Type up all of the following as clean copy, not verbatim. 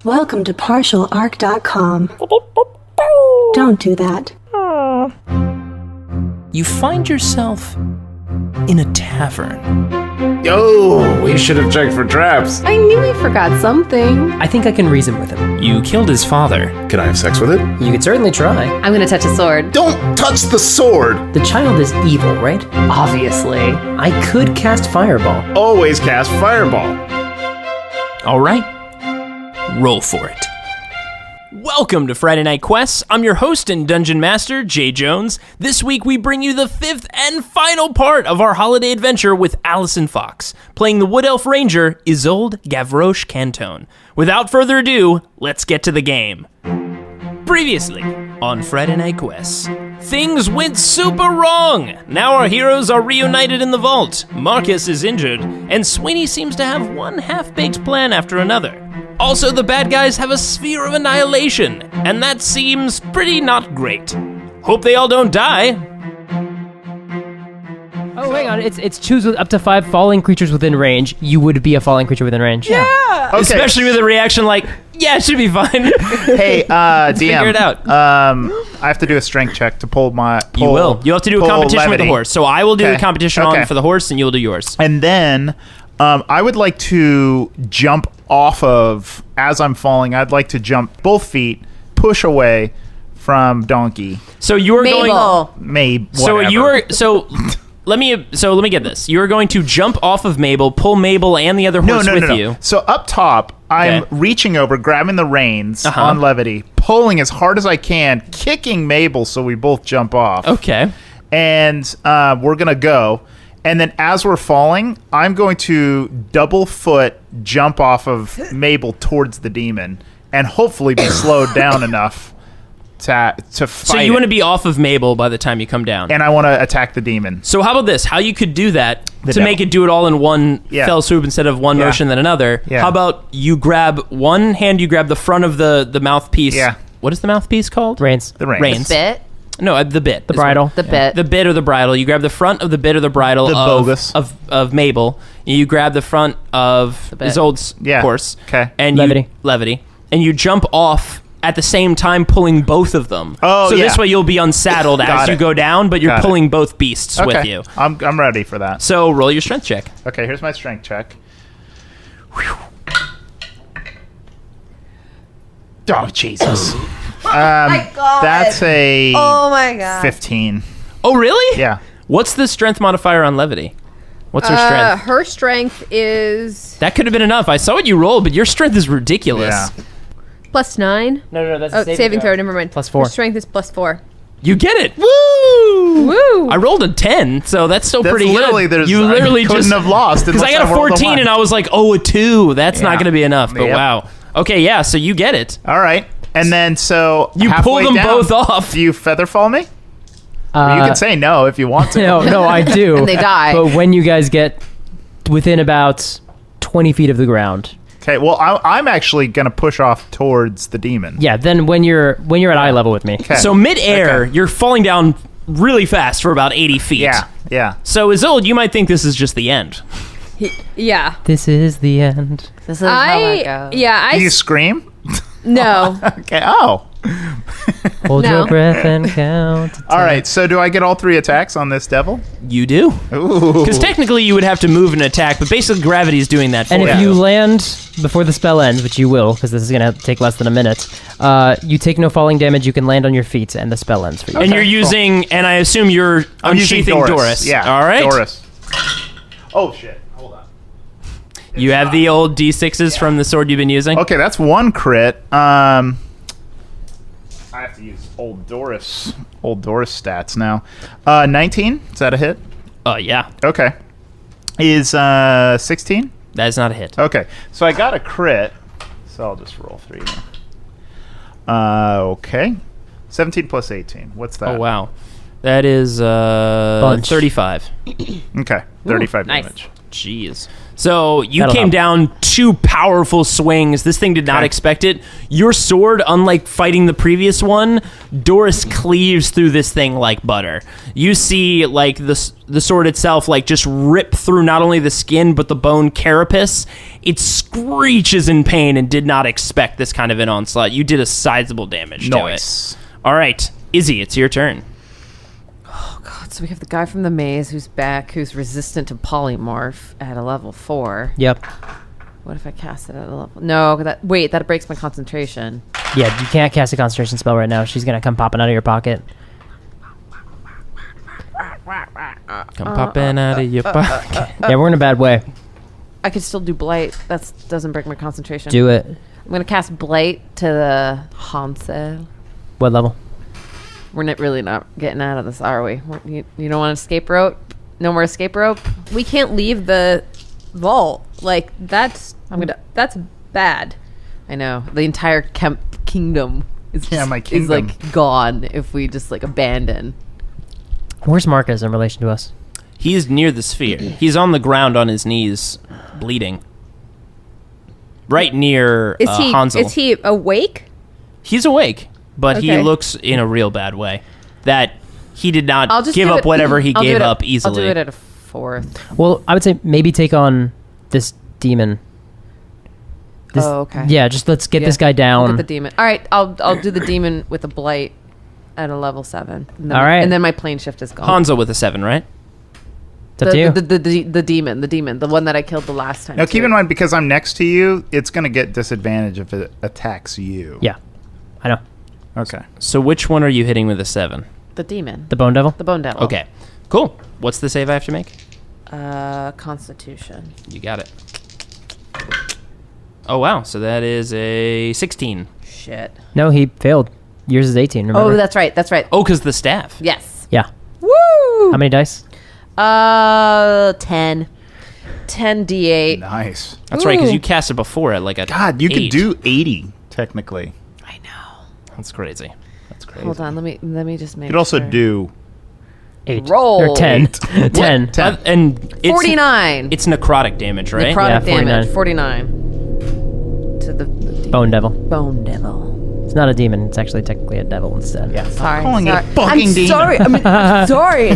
Welcome to partialarc.com. Don't do that. You find yourself in a tavern. Yo, we should have checked for traps. I knew he forgot something. I think I can reason with him. You killed his father. Can I have sex with it? You could certainly try. I'm gonna touch a sword. Don't touch the sword! The child is evil, right? Obviously. I could cast Fireball. Always cast fireball. All right, roll for it. Welcome to Friday Night Quests. I'm your host and Dungeon Master, Jay Jones. This week we bring you the fifth and final part of our holiday adventure with Alison Fox, playing the Wood Elf Ranger, Ysolde Gavroche Canton. Without further ado, let's get to the game. Previously on Friday Night Quests, things went super wrong. Now our heroes are reunited in the vault, Marcus is injured, and Sweeney seems to have one half-baked plan after another. Also, the bad guys have a sphere of annihilation, and that seems pretty not great. Hope they all don't die. Oh, hang on. It's choose with up to 5 falling creatures within range. You would be a falling creature within range. Yeah. Okay. Especially with a reaction like, yeah, it should be fine. Hey, DM. Figure it out. I have to do a strength check to pull my. You will. You'll have to do a competition with the horse. So I will do the competition on for the horse, and you'll do yours. And then I would like to jump off of, as I'm falling, I'd like to jump both feet, push away from Donkey. So you're going. Maybe. So you are. So. Let me get this. You're going to jump off of Mabel, pull Mabel and the other horse with you. So up top, I'm reaching over, grabbing the reins on Levity, pulling as hard as I can, kicking Mabel so we both jump off. Okay. And we're going to go. And then as we're falling, I'm going to double foot jump off of Mabel towards the demon and hopefully be slowed down enough to fight. So you want to be off of Mabel by the time you come down. And I want to attack the demon. So how about this? How you could do that to devil. make it do it all in one fell swoop instead of one motion then another. Yeah. How about you grab one hand, you grab the front of the mouthpiece. Yeah. What is the mouthpiece called? Reins. The reins. Reins. The bit. No, the bit. The bridle. The bit. The bit or the bridle. You grab the front of the bit or the bridle The bogus. of Mabel. You grab the front of bit. Isolde's horse. Okay. And Levity. And you jump off at the same time pulling both of them. Oh, so this way you'll be unsaddled as you go down, but you're pulling both beasts with you. I'm ready for that. So roll your strength check. Okay, here's my strength check. Oh, Jesus. my God. That's a Oh my God. 15. Oh, really? Yeah. What's the strength modifier on Levity? What's her strength? Her strength is That could have been enough. I saw what you rolled, but your strength is ridiculous. Yeah. +9. No, that's Oh, saving throw. Never mind. +4. Her strength is +4. You get it. Woo! Woo! I rolled a 10, so that's still That's pretty literally, good. You literally couldn't just have lost. because I got a 14 and I was like, oh, a 2. That's not going to be enough. But Yep. wow. Okay, yeah. So you get it. All right. And then so You pull halfway them down, both off. Do you feather fall me? Or you can say no if you want to. No, I do. And they die. But when you guys get within about 20 feet of the ground. Okay, well, I'm actually going to push off towards the demon. Yeah, then when you're at eye level with me. Okay. So mid-air, Okay. you're falling down really fast for about 80 feet. Yeah. So Isolde, you might think this is just the end. Yeah. This is the end. This is how it goes. Do you scream? No. Okay. Oh. Hold No. your breath and count. All right. So do I get all 3 attacks on this devil? You do. Ooh. Because technically you would have to move and attack, but basically gravity's doing that for And you. if you land before the spell ends, which you will, because this is going to take less than a minute, you take no falling damage, you can land on your feet, and the spell ends for you. And you're using, and I assume you're I'm using unsheathing Doris. Yeah. All right. Doris. Oh, shit. Hold on. You have the old D6s from the sword you've been using? Okay, that's 1 crit. I have to use old Doris stats now. 19? Is that a hit? Yeah. Okay. Is 16? That is not a hit. Okay. So I got a crit. So I'll just roll 3 now. Okay. 17 plus 18. What's that? Oh, wow. That is Bunch. 35. Okay. 35 nice. damage. Jeez. So you That'll came help. down 2 powerful swings. This thing did not expect it. Your sword, unlike fighting the previous one, Doris cleaves through this thing like butter. You see, like, the sword itself, like, just rip through not only the skin, but the bone carapace. It screeches in pain and did not expect this kind of an onslaught. You did a sizable damage to it. All right, Izzy, it's your turn. So we have the guy from the maze who's back, who's resistant to polymorph at a level 4. Yep. What if I cast it at a level? No, that breaks my concentration. Yeah, you can't cast a concentration spell right now. She's gonna come popping out of your pocket. Come popping out of your pocket. Yeah, we're in a bad way. I could still do blight. That doesn't break my concentration. Do it. I'm gonna cast blight to the Hansel. What level? We're really not getting out of this, are we? You don't want escape rope? No more escape rope? We can't leave the vault. Like, that's bad. I know. The entire Kemp kingdom is my is kingdom. like gone if we just like abandon. Where's Marcus in relation to us? He's near the sphere. He's on the ground on his knees, bleeding. Right near Hansel. Is he awake? He's awake, but he Okay. looks in a real bad way. That he did not I'll just give do up it- whatever he I'll do gave it at- up easily. I'll do it at a 4th. Well, I would say maybe take on this demon. Oh, okay. Yeah, just let's get this guy I'll down. get the demon. All right, I'll do the demon with a blight at a level 7. And then All right. and then my plane shift is gone. Hansel with a 7, right? It's up to you. The demon, the one that I killed the last time. Now, keep too. in mind, because I'm next to you, it's going to get disadvantage if it attacks you. Yeah, I know. Okay. So which one are you hitting with a 7? The demon, The Bone Devil? the bone devil. Okay, cool. What's the save I have to make? Constitution. You got it. Oh, wow. So that is a 16. Shit. No, he failed. Yours is 18, remember? Oh, that's right. That's right. Oh, because the staff. Yes. Yeah. Woo! How many dice? 10. 10 d8. Nice. That's right, because you cast it before at like a God, you 8. could do 80, technically. I know. That's crazy. That's crazy. Hold on. Let me just make. You could also sure. do 8. Roll. Or 10. 10. And it's 49. It's necrotic damage, right? Necrotic Yeah, damage. 49. 49. To the Bone Devil. bone devil. It's not a demon. It's actually technically a devil instead. Yeah. Sorry. calling it a sorry. fucking I'm demon. sorry. I'm sorry.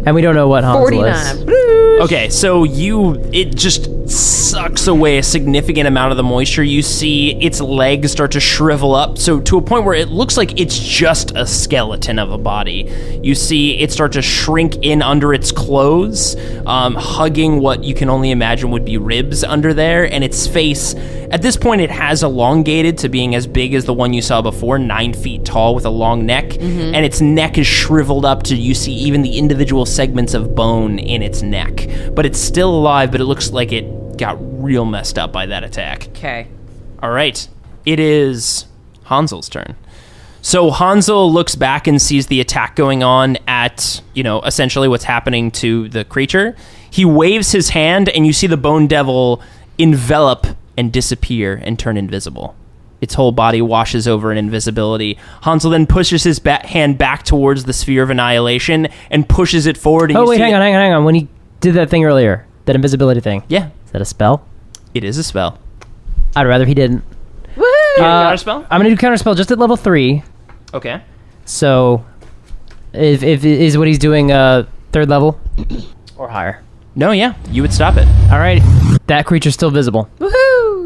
And we don't know what Hansel is. 49. Okay, so it just sucks away a significant amount of the moisture. You see its legs start to shrivel up, so to a point where it looks like it's just a skeleton of a body. You see it start to shrink in under its clothes, hugging what you can only imagine would be ribs under there, and its face, at this point, it has elongated to being as big as the one you saw before, 9 feet tall with a long neck, and its neck is shriveled up to you see even the individual segments of bone in its neck. But it's still alive, but it looks like it got real messed up by that attack. Okay. All right. It is Hansel's turn. So Hansel looks back and sees the attack going on at, essentially what's happening to the creature. He waves his hand, and you see the bone devil envelop and disappear and turn invisible. Its whole body washes over in invisibility. Hansel then pushes his hand back towards the sphere of annihilation and pushes it forward. And Oh, you wait, see hang on. When he did that thing earlier, that invisibility thing, Yeah, is that a spell? it is a spell. I'd rather he didn't. You got a spell? I'm going to do counterspell just at level 3. Okay. So, if is what he's doing 3rd level or higher. No, yeah, you would stop it. All right, that creature's still visible.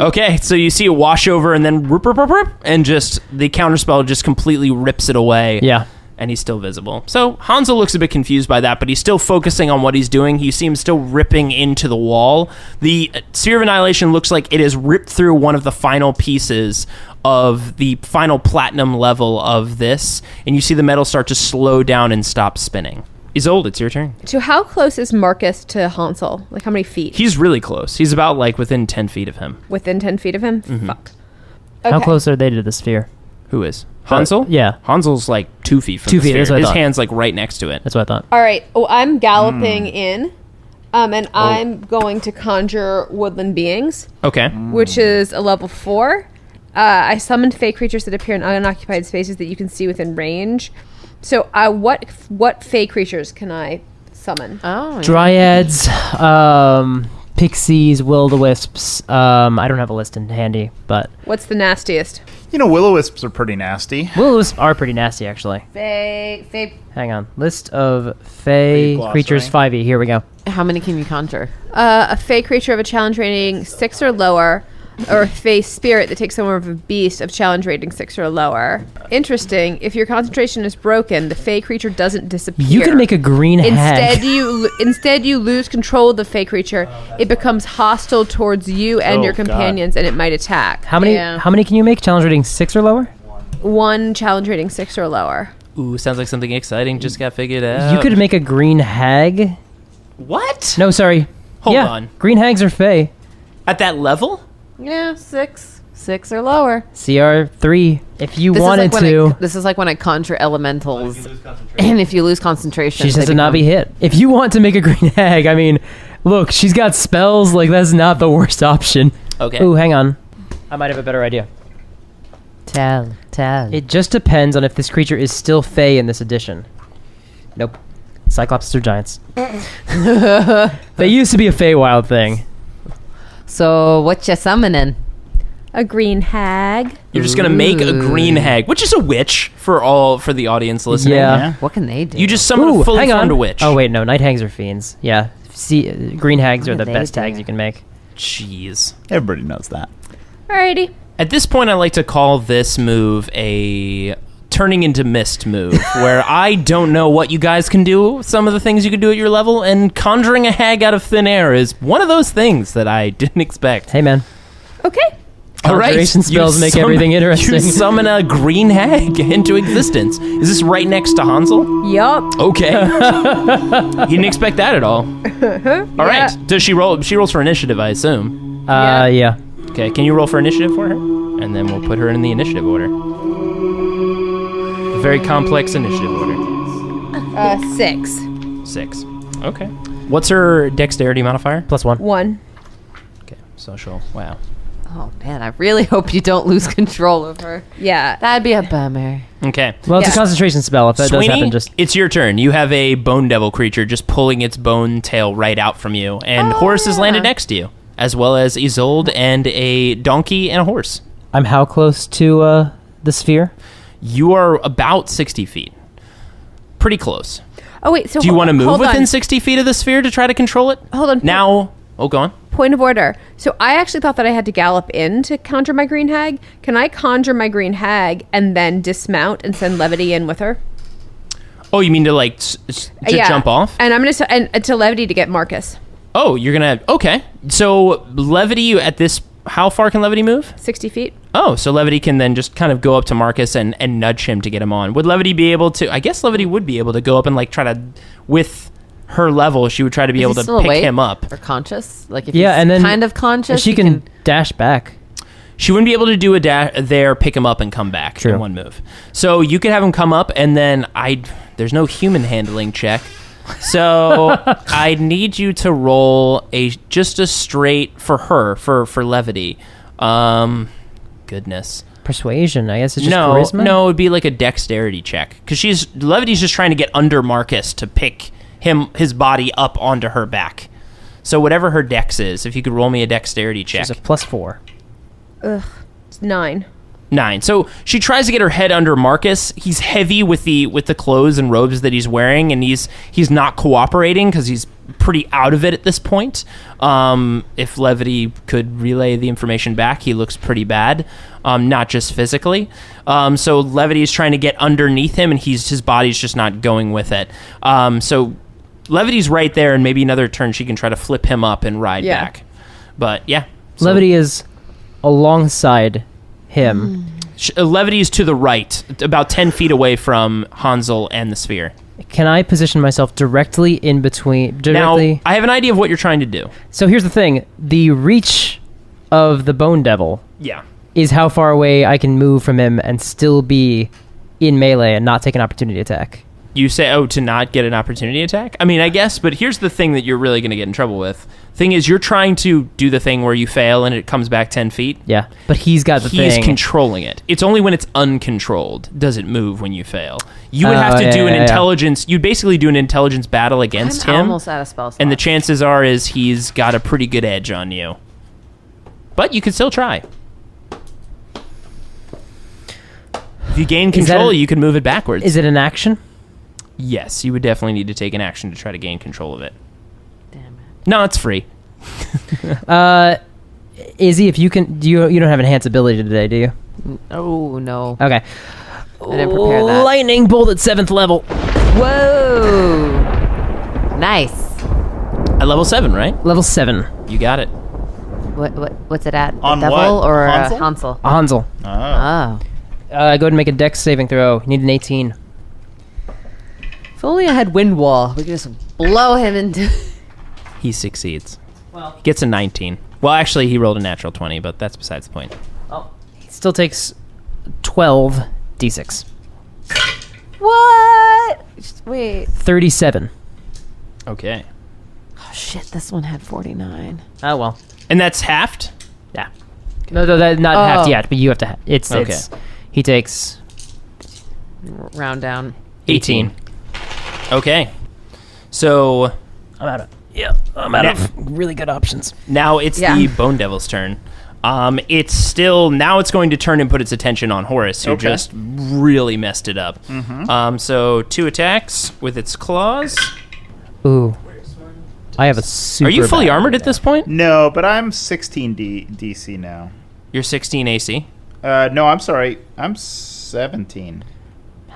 Okay, so you see it wash over and then rip, and just the counterspell just completely rips it away. Yeah. And he's still visible. So Hansel looks a bit confused by that, but he's still focusing on what he's doing. He seems still ripping into the wall. The Sphere of Annihilation looks like it has ripped through one of the final pieces of the final platinum level of this, and you see the metal start to slow down and stop spinning. Ysolde, it's your turn. So how close is Marcus to Hansel? Like, how many feet? He's really close. He's about within 10 feet of him. Within 10 feet of him? Mm-hmm. Fuck. How Okay. close are they to the sphere? Who is? Hansel? Yeah. Hansel's 2 feet from 2 the feet, sphere. that's what I His thought. hand's right next to it. That's what I thought. All right. Oh, I'm galloping in, and I'm going to conjure woodland beings, Okay. which is a level 4. I summoned fey creatures that appear in unoccupied spaces that you can see within range. So, what fey creatures can I summon? Oh, yeah. Dryads, pixies, will-o-wisps. I don't have a list in handy, but What's the nastiest? Will-o-wisps are pretty nasty. will-o-wisps are pretty nasty, actually. Fae. Hang on. List of Fae glossary. creatures 5e. Here we go. How many can you conjure? A Fey creature of a challenge rating 6 or lower, or a Fey spirit that takes the form of a beast of challenge rating 6 or lower. Interesting. If your concentration is broken, the Fey creature doesn't disappear. You can make a green hag. Instead, you lose control of the Fey creature. It becomes hostile towards you and Oh, your God. companions, and it might attack. How many? Yeah. How many can you make? Challenge rating 6 or lower? 1 challenge rating 6 or lower. Ooh, sounds like something exciting just got figured out. You could make a green hag. What? No, sorry. Hold Yeah, on. Green hags are Fae. At that level? Yeah, 6. 6 or lower. CR 3. If you This wanted is like to, this is like when I conjure elementals, and if you lose concentration, she they has to not be become- hit. If you want to make a green hag, I mean, look, she's got spells. Like that's not the worst option. Okay. Ooh, hang on. I might have a better idea. Tell. It just depends on if this creature is still Fae in this edition. Nope. Cyclopses are giants. They used to be a Feywild thing. So what you summoning? A green hag. You're just gonna make a green hag, which is a witch for the audience listening. Yeah. What can they do? You just summon Ooh, a fully hang on. formed witch. Oh wait, no, night hags are fiends. Yeah. See, green hags What are the do they best do? tags you can make. Jeez. Everybody knows that. Alrighty. At this point, I like to call this move a turning into mist move, where I don't know what you guys can do, some of the things you can do at your level, and conjuring a hag out of thin air is one of those things that I didn't expect. Hey man, Okay. All right. conjuration spells make everything interesting. You summon a green hag into existence. Is this right next to Hansel? Yup. Okay. You didn't expect that at all. All right. Does she roll? She rolls for initiative, I assume. yeah. Okay. Can you roll for initiative for her? And then we'll put her in the initiative order. A very complex initiative order. 6. 6. Okay. What's her dexterity modifier? +1. 1. Okay. Social. Wow. Oh man, I really hope you don't lose control of her. Yeah. That'd be a bummer. Okay. Well, it's Yeah. a concentration spell. If that Sweeney, does happen, just it's your turn. You have a bone devil creature just pulling its bone tail right out from you, and Horace has landed next to you, as well as Ysolde and a donkey and a horse. I'm how close to the sphere? You are about 60 feet. Pretty close. Oh, wait. So Do you want to move hold within on. 60 feet of the sphere to try to control it? Hold on. Now, go on. Point of order. So I actually thought that I had to gallop in to conjure my green hag. Can I conjure my green hag and then dismount and send Levity in with her? Oh, you mean to jump off? And I'm gonna to Levity to get Marcus. Oh, you're gonna. Okay. So Levity at this. How far can Levity move? 60 feet. Oh, so Levity can then just kind of go up to Marcus and nudge him to get him on. Would Levity be able to? I guess Levity would be able to go up and try to, with her level, she would try to be able to pick him up. Or conscious? Like if Yeah, he's and then kind of conscious, she you can dash back. She wouldn't be able to do a dash there, pick him up, and come back True. in one move. So you could have him come up, and then there's no human handling check. So I need you to roll just a straight for her, for Levity. Goodness. Persuasion, I guess it's just charisma? No, it would be like a dexterity check. Because Levity's just trying to get under Marcus to pick his body up onto her back. So whatever her dex is, if you could roll me a dexterity check. She's a +4. It's 9. 9. So she tries to get her head under Marcus. He's heavy with the clothes and robes that he's wearing, and he's not cooperating because he's pretty out of it at this point. If Levity could relay the information back, he looks pretty bad, not just physically. So Levity is trying to get underneath him, and his body's just not going with it. So Levity's right there, and maybe another turn she can try to flip him up and ride back. But yeah. So Levity is alongside him. Levity is to the right, about 10 feet away from Hansel and the sphere. Can I position myself directly in between? Now, I have an idea of what you're trying to do. So here's the thing. The reach of the Bone Devil Yeah. is how far away I can move from him and still be in melee and not take an opportunity attack. You say, to not get an opportunity attack? I mean, I guess, but here's the thing that you're really going to get in trouble with. Thing is, you're trying to do the thing where you fail and it comes back 10 feet. Yeah, but he's got the thing. He's controlling it. It's only when it's uncontrolled does it move when you fail. You would have to do an intelligence... You'd basically do an intelligence battle against him. almost out of spell slots. And the chances are is he's got a pretty good edge on you. But you can still try. If you gain control, you can move it backwards. Is it an action? Yes, you would definitely need to take an action to try to gain control of it. Damn it. No, it's free. Izzy, if you can... You don't have enhanced ability today, do you? Oh, no. Okay. I didn't prepare that. Lightning bolt at 7th level. Whoa. Nice. At level 7, right? Level 7. You got it. What's it at? On the devil what? or Hansel? Hansel? Hansel. Oh. Oh. Go ahead and make a dex saving throw. You need an 18. If only I had wind wall. We could just blow him into... He succeeds. Well, he gets a 19. Well, actually, he rolled a natural 20, but that's besides the point. He still takes 12 d6. What? Wait. 37. Okay. Oh, shit. This one had 49. Oh, well. And that's halved? Yeah. No, not half yet, but you have to... It's Okay. He takes... Round down. 18. Okay. So... I'm out of really good options. Now it's the Bone Devil's turn. It's going to turn and put its attention on Horace, who just really messed it up. So 2 attacks with its claws. Ooh. I have a super... Are you fully bad armored one at this point? No, but I'm 16 DC now. You're 16 AC. No, I'm sorry. I'm 17.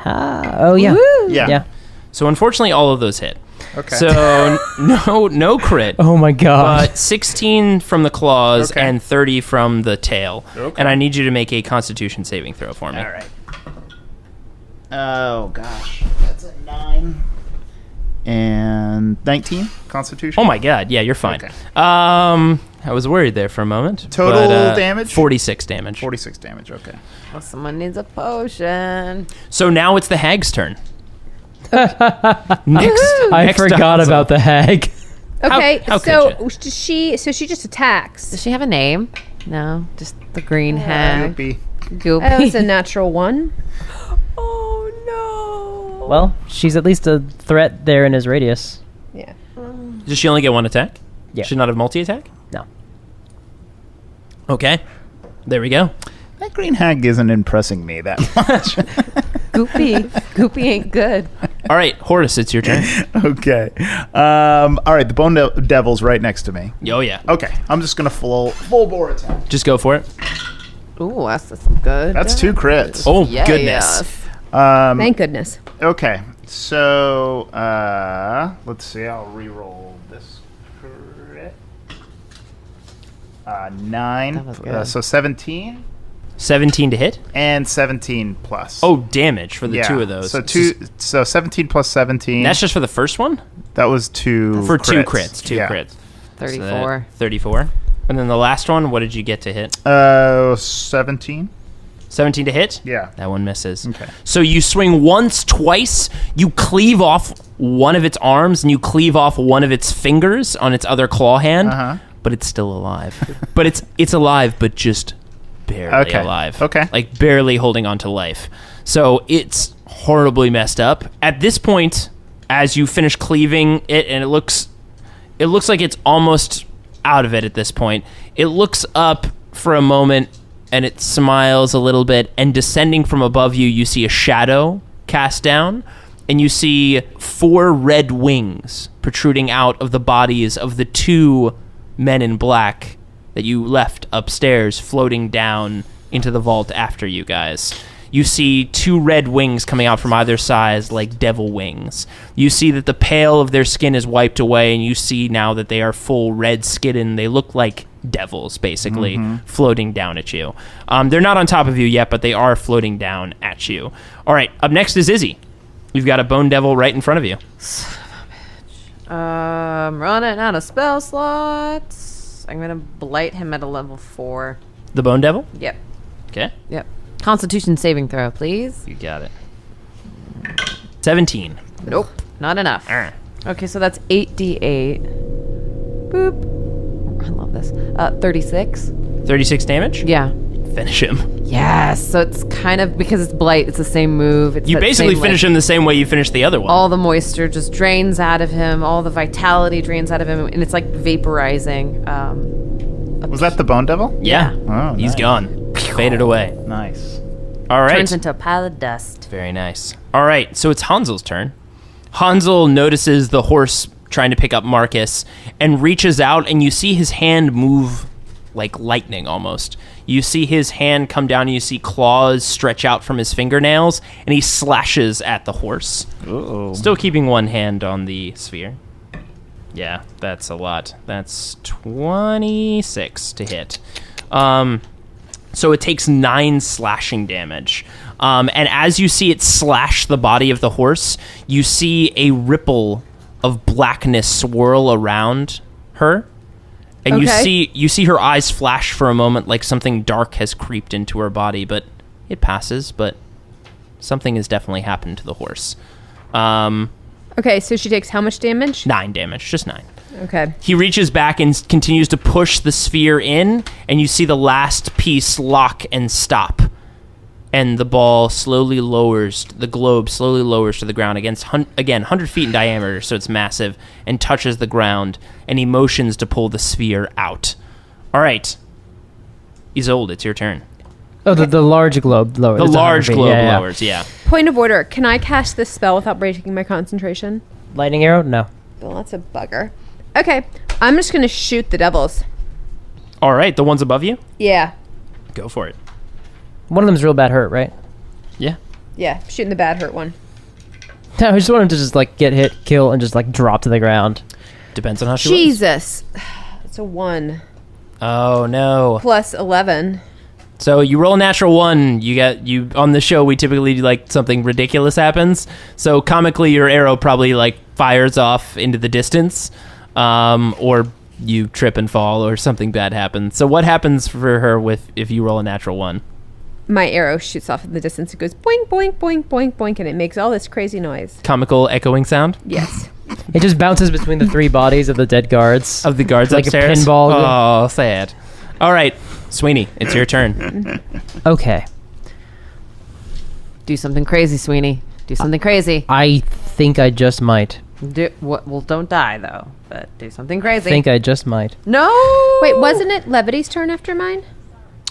Oh, yeah. Woo. Yeah. So unfortunately, all of those hit. Okay. So no crit. Oh, my God. But 16 from the claws and 30 from the tail. Okay. And I need you to make a Constitution saving throw for me. All right. Oh, gosh. That's a 9. And 19 Constitution? Oh, my God. Yeah, you're fine. Okay. I was worried there for a moment. Total damage? 46 damage. 46 damage, okay. Well, someone needs a potion. So now it's the hag's turn. I forgot about the hag. Okay, how could she just attacks. Does she have a name? No, just the green hag. Goopy. Goopy. That was a natural 1. Oh, no. Well, she's at least a threat there in his radius. Yeah. Does she only get 1 attack? Yeah. Should not have multi-attack? No. Okay. There we go. That green hag isn't impressing me that much. Goopy. Goopy ain't good. All right, Horace, it's your turn. Okay. All right, the Bone Devil's right next to me. Oh, yeah. Okay, I'm just going to full bore attack. Just go for it. Ooh, that's some good. That's 2 crits. Oh, Yes. goodness. Thank goodness. Okay, so let's see. I'll re-roll this crit. 9. That was good. So 17 17 to hit? and 17 plus. Oh, damage for the yeah. 2 of those. So 17 plus 17. That's just for the first one? That was 2 For crits. 2 crits. 2 Yeah. crits. 34. 34. And then the last one, what did you get to hit? 17. 17 to hit? Yeah. That one misses. Okay. So you swing once, twice, you cleave off one of its arms, and you cleave off one of its fingers on its other claw hand, but it's still alive. But it's alive, but just barely alive. Okay. Like barely holding on to life. So it's horribly messed up. At this point, as you finish cleaving it, and it looks like it's almost out of it at this point, it looks up for a moment, and it smiles a little bit, and descending from above you, you see a shadow cast down, and you see 4 red wings protruding out of the bodies of the 2 men in black that you left upstairs, floating down into the vault after you guys. You see 2 red wings coming out from either side like devil wings. You see that the pale of their skin is wiped away, and you see now that they are full red skin, and they look like devils, basically, floating down at you. They're not on top of you yet, but they are floating down at you. All right, up next is Izzy. You've got a bone devil right in front of you. Running out of spell slots. I'm gonna blight him at a level 4. The bone devil? Yep. Okay. Yep. Constitution saving throw, please. You got it. 17. Nope, not enough. Okay, so that's 8d8. Boop. I love this. 36. 36 damage? Yeah. Finish him. Yes. So it's kind of, because it's blight, it's the same move. It's You that basically same, finish him the same way you finished the other one. all the moisture just drains out of him. All the vitality drains out of him. And it's like vaporizing. Was that the Bone Devil? Yeah. Oh, He's nice. gone. Faded away. Nice. All right. Turns into a pile of dust. Very nice. All right, so it's Hansel's turn. Hansel notices the horse trying to pick up Marcus and reaches out, and you see his hand move like lightning almost. You see his hand come down, and you see claws stretch out from his fingernails, and he slashes at the horse. Uh-oh. Still keeping one hand on the sphere. Yeah, that's a lot. That's 26 to hit. So it takes 9 slashing damage. And as you see it slash the body of the horse, you see a ripple of blackness swirl around her. And Okay. you see her eyes flash for a moment like something dark has creeped into her body, but it passes, but something has definitely happened to the horse. Okay, so she takes how much damage? 9 damage, just 9. Okay. He reaches back and continues to push the sphere in, and you see the last piece lock and stop. And the ball slowly lowers, the globe slowly lowers to the ground again, 100 feet in diameter, so it's massive, and touches the ground, and he motions to pull the sphere out. All right. Ysolde, it's your turn. Oh, the large globe lowers. The It's 100 large feet. globe Yeah, yeah. lowers, yeah. Point of order. Can I cast this spell without breaking my concentration? Lightning arrow? No. Well, that's a bugger. Okay, I'm just going to shoot the devils. All right, the ones above you? Yeah. Go for it. One of them's real bad hurt, right? Yeah. Yeah, shooting the bad hurt one. No, I just want him to just like get hit, kill, and just like drop to the ground. Depends on how she rolls. Jesus. It's a 1 Oh, no. plus 11. So you roll a natural 1, you on the show we typically do like something ridiculous happens. So comically your arrow probably like fires off into the distance, or you trip and fall or something bad happens. So what happens for her if you roll a natural 1? My arrow shoots off in the distance. It goes boink, boink, boink, boink, boink, and it makes all this crazy noise. Comical echoing sound Yes. It just bounces between the 3 bodies of the dead guards. of the guards like upstairs. a pinball. Oh, sad. All right, Sweeney, it's your turn. Okay. Do something crazy, Sweeney. Do something crazy. I think I just might. Well, don't die, though. But do something crazy. Think I just might. No! Wait, wasn't it Levity's turn after mine?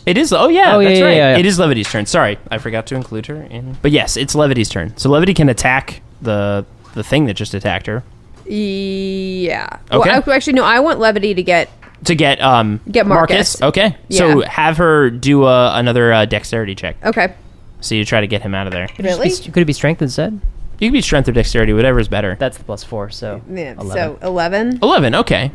It is. Oh yeah, Oh, yeah, that's yeah, right. yeah. It is Levity's turn. Sorry, I forgot to include her in. But yes, it's Levity's turn. So Levity can attack the thing that just attacked her. Yeah. Okay. Well, actually, no. I want Levity to get. Get Marcus. Okay. So Yeah. have her do another dexterity check. Okay. So you try to get him out of there. Really? Could it be strength instead? You can be strength or dexterity, whatever is better. That's the +4, so. Yeah, 11. so 11. 11. Okay.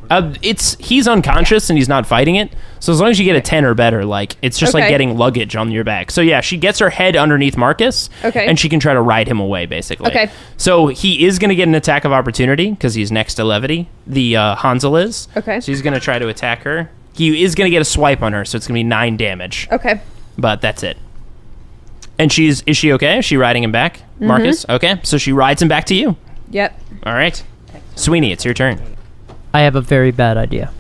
He's unconscious and he's not fighting it. So as long as you get a 10 or better, like it's just like Okay. getting luggage on your back. So yeah, she gets her head underneath Marcus. Okay. And she can try to ride him away, basically. Okay. So he is going to get an attack of opportunity because he's next to Levity. The Hansel is. Okay. So he's going to try to attack her. He is going to get a swipe on her, so it's going to be 9 damage. Okay. But that's it. And is she okay? Is she riding him back, Marcus? Okay, so she rides him back to you. Yep. All right. Sweeney, it's your turn. I have a very bad idea.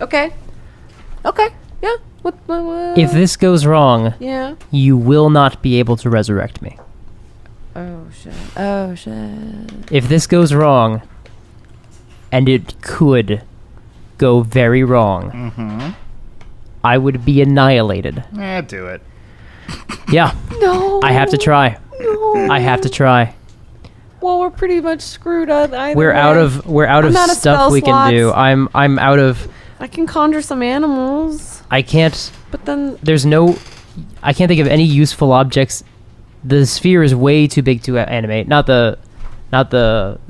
Okay. Okay. Yeah. What? If this goes wrong, Yeah. you will not be able to resurrect me. Oh, shit. Oh, shit. If this goes wrong, and it could go very wrong, I would be annihilated. Do it. Yeah, No. I have to try. No. I have to try. Well, we're pretty much screwed up. We're out of I'm out of stuff spell we can do. slots. I'm out of. I can conjure some animals, I can't. but then There's no. I can't think of any useful objects. The sphere is way too big to animate. Not the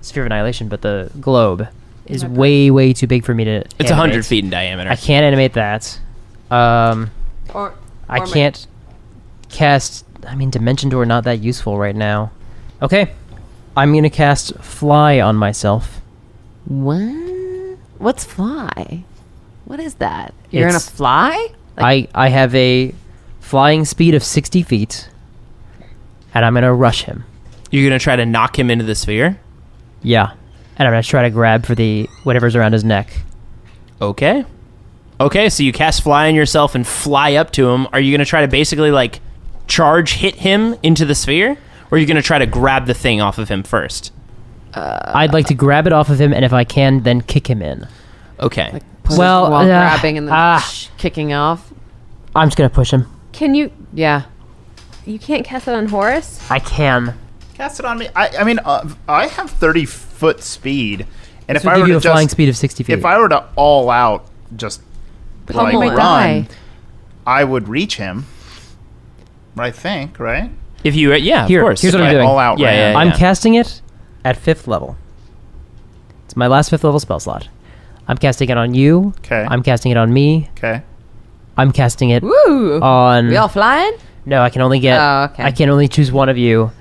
sphere of annihilation, but the globe is way too big for me to. It's animate. 100 feet in diameter. I can't animate that. I can't cast. I mean, Dimension Door not that useful right now. Okay, I'm gonna cast Fly on myself. what? What's fly? What is that? You're gonna It's- fly? I have a flying speed of 60 feet, and I'm gonna rush him. You're going to try to knock him into the sphere? Yeah. And I'm going to try to grab for the whatever's around his neck. Okay. Okay, so you cast fly on yourself and fly up to him. Are you going to try to basically, like, charge hit him into the sphere? Or are you going to try to grab the thing off of him first? I'd like to grab it off of him, and if I can, then kick him in. Okay. Well, while grabbing and then kicking off. I'm just going to push him. Can you? Yeah. You can't cast it on Horace. I can. Cast it on me. I mean, I have 30-foot speed, and This would give you a flying speed of 60 feet. If I were to all out just like might run, die. I would reach him. I think, right? If you, yeah, Here, of course. here's what If I'm I doing. all out Yeah, ran. yeah, I'm casting it at 5th level. It's my last 5th level spell slot. I'm casting it on you. Okay. I'm casting it on me. Okay. I'm casting it Woo! on... We all flying? No, I can only get... Oh, okay. I can only choose one of you.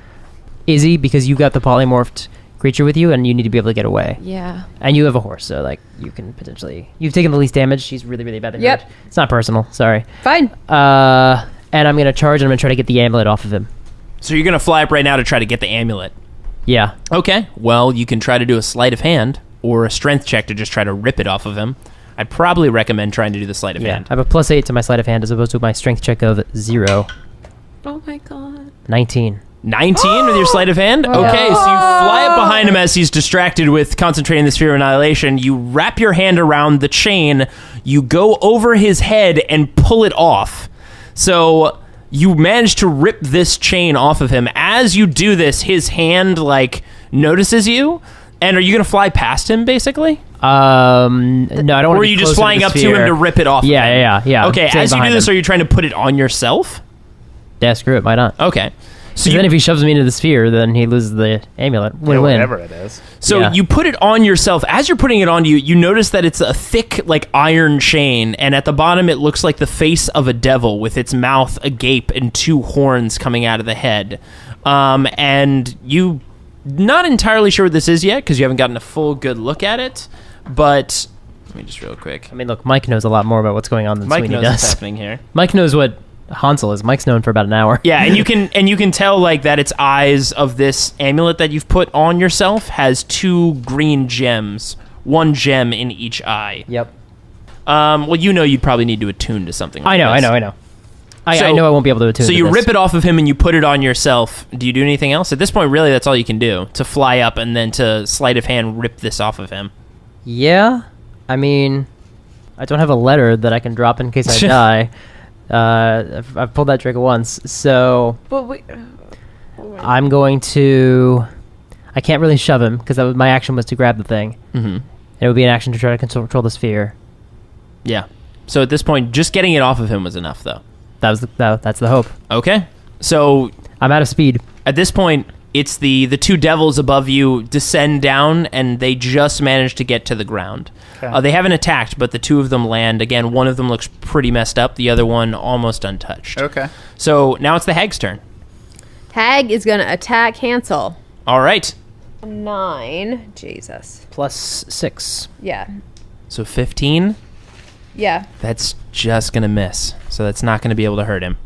Izzy, because you got the polymorphed creature with you, and you need to be able to get away. Yeah. And you have a horse, so, like, you can potentially... You've taken the least damage. She's really, really badly Yep. hurt. It's not personal. Sorry. Fine. And I'm going to charge, and I'm going to try to get the amulet off of him. So you're going to fly up right now to try to get the amulet. Yeah. Okay. Well, you can try to do a sleight of hand or a strength check to just try to rip it off of him. I'd probably recommend trying to do the sleight of Yeah. hand. I have a +8 to my sleight of hand as opposed to my strength check of 0. Oh my god. 19. 19 with your sleight of hand? Okay, so you fly up behind him as he's distracted with concentrating the sphere of annihilation. You wrap your hand around the chain, you go over his head and pull it off. So you manage to rip this chain off of him. As you do this, his hand, like, notices you. And are you going to fly past him, basically? No, I don't want to. Or are you just flying up to him to rip it off? Yeah, of him? yeah. Okay, Stay as you do behind this, him. are you trying to put it on yourself? Yeah, screw it. Why not? Okay. So So then if he shoves me into the sphere, then he loses the amulet. Yeah, Win-win. whatever it is. So Yeah. you put it on yourself. As you're putting it on you, you notice that it's a thick, like, iron chain, and at the bottom it looks like the face of a devil with its mouth agape and 2 horns coming out of the head. And you not entirely sure what this is yet because you haven't gotten a full good look at it. But let me just real quick. I mean, look, Mike knows a lot more about what's going on than Mike Sweeney knows what's does. happening here. Mike knows what Hansel is. Mike's known for about an hour. Yeah, and you can tell like that its eyes of this amulet that you've put on yourself has 2 green gems, 1 gem in each eye. Yep. Well, you know you'd probably need to attune to something like I know. this. I know I won't be able to attune So to you this. rip it off of him and you put it on yourself. Do you do anything else? At this point, really, that's all you can do. To fly up and then to sleight of hand rip this off of him. Yeah. I mean, I don't have a letter that I can drop in case I die. I've pulled that trick once. So But we. I'm going to... I can't really shove him because my action was to grab the thing. Mm-hmm. It would be an action to try to control the sphere. Yeah. So at this point, just getting it off of him was enough, though. That's the hope. Okay. So I'm out of speed. at this point, it's the 2 devils above you descend down, and they just manage to get to the ground. Okay. They haven't attacked, but the 2 of them land. Again, one of them looks pretty messed up. The other one almost untouched. Okay. So now it's the hag's turn. Hag is going to attack Hansel. All right. 9. Jesus. +6. Yeah. So 15. Yeah. That's just going to miss. So that's not going to be able to hurt him.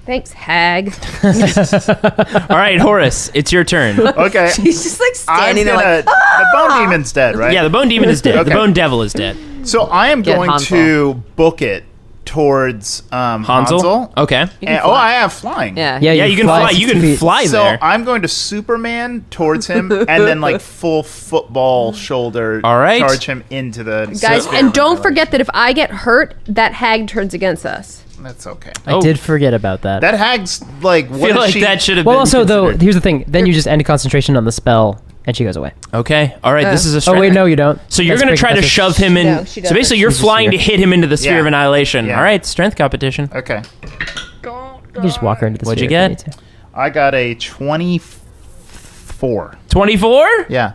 Thanks, Hag. All right, Horace, it's your turn. Okay. He's just like I'm standing there gonna. like. The bone demon's dead, right? Yeah, the bone demon is dead. Okay. The bone devil is dead. So I am Get going Hansel. to book it towards Hansel. Okay. And, I have flying. Yeah. Yeah, you can fly. 60 You can feet. fly So there. I'm going to Superman towards him and then like full football shoulder All right. charge him into the Guys, sphere and of don't annihilation. forget that if I get hurt, that Hag turns against us. That's okay. I did forget about that. That hag's like what I feel is like she? that should have Well, been also, though, considered. here's the thing. Then you just end concentration on the spell, and she goes away. Okay. All right. This is a Oh, strength. wait, no, you don't. So you're That's going to great, try to that's a- shove him in. No, she So basically, doesn't. you're She's just flying to here. hit him into the sphere Yeah. of annihilation. Yeah. All right. Strength competition. Okay. You can just walk her into the What'd you sphere if get? need to. I got a 24. 24. Yeah.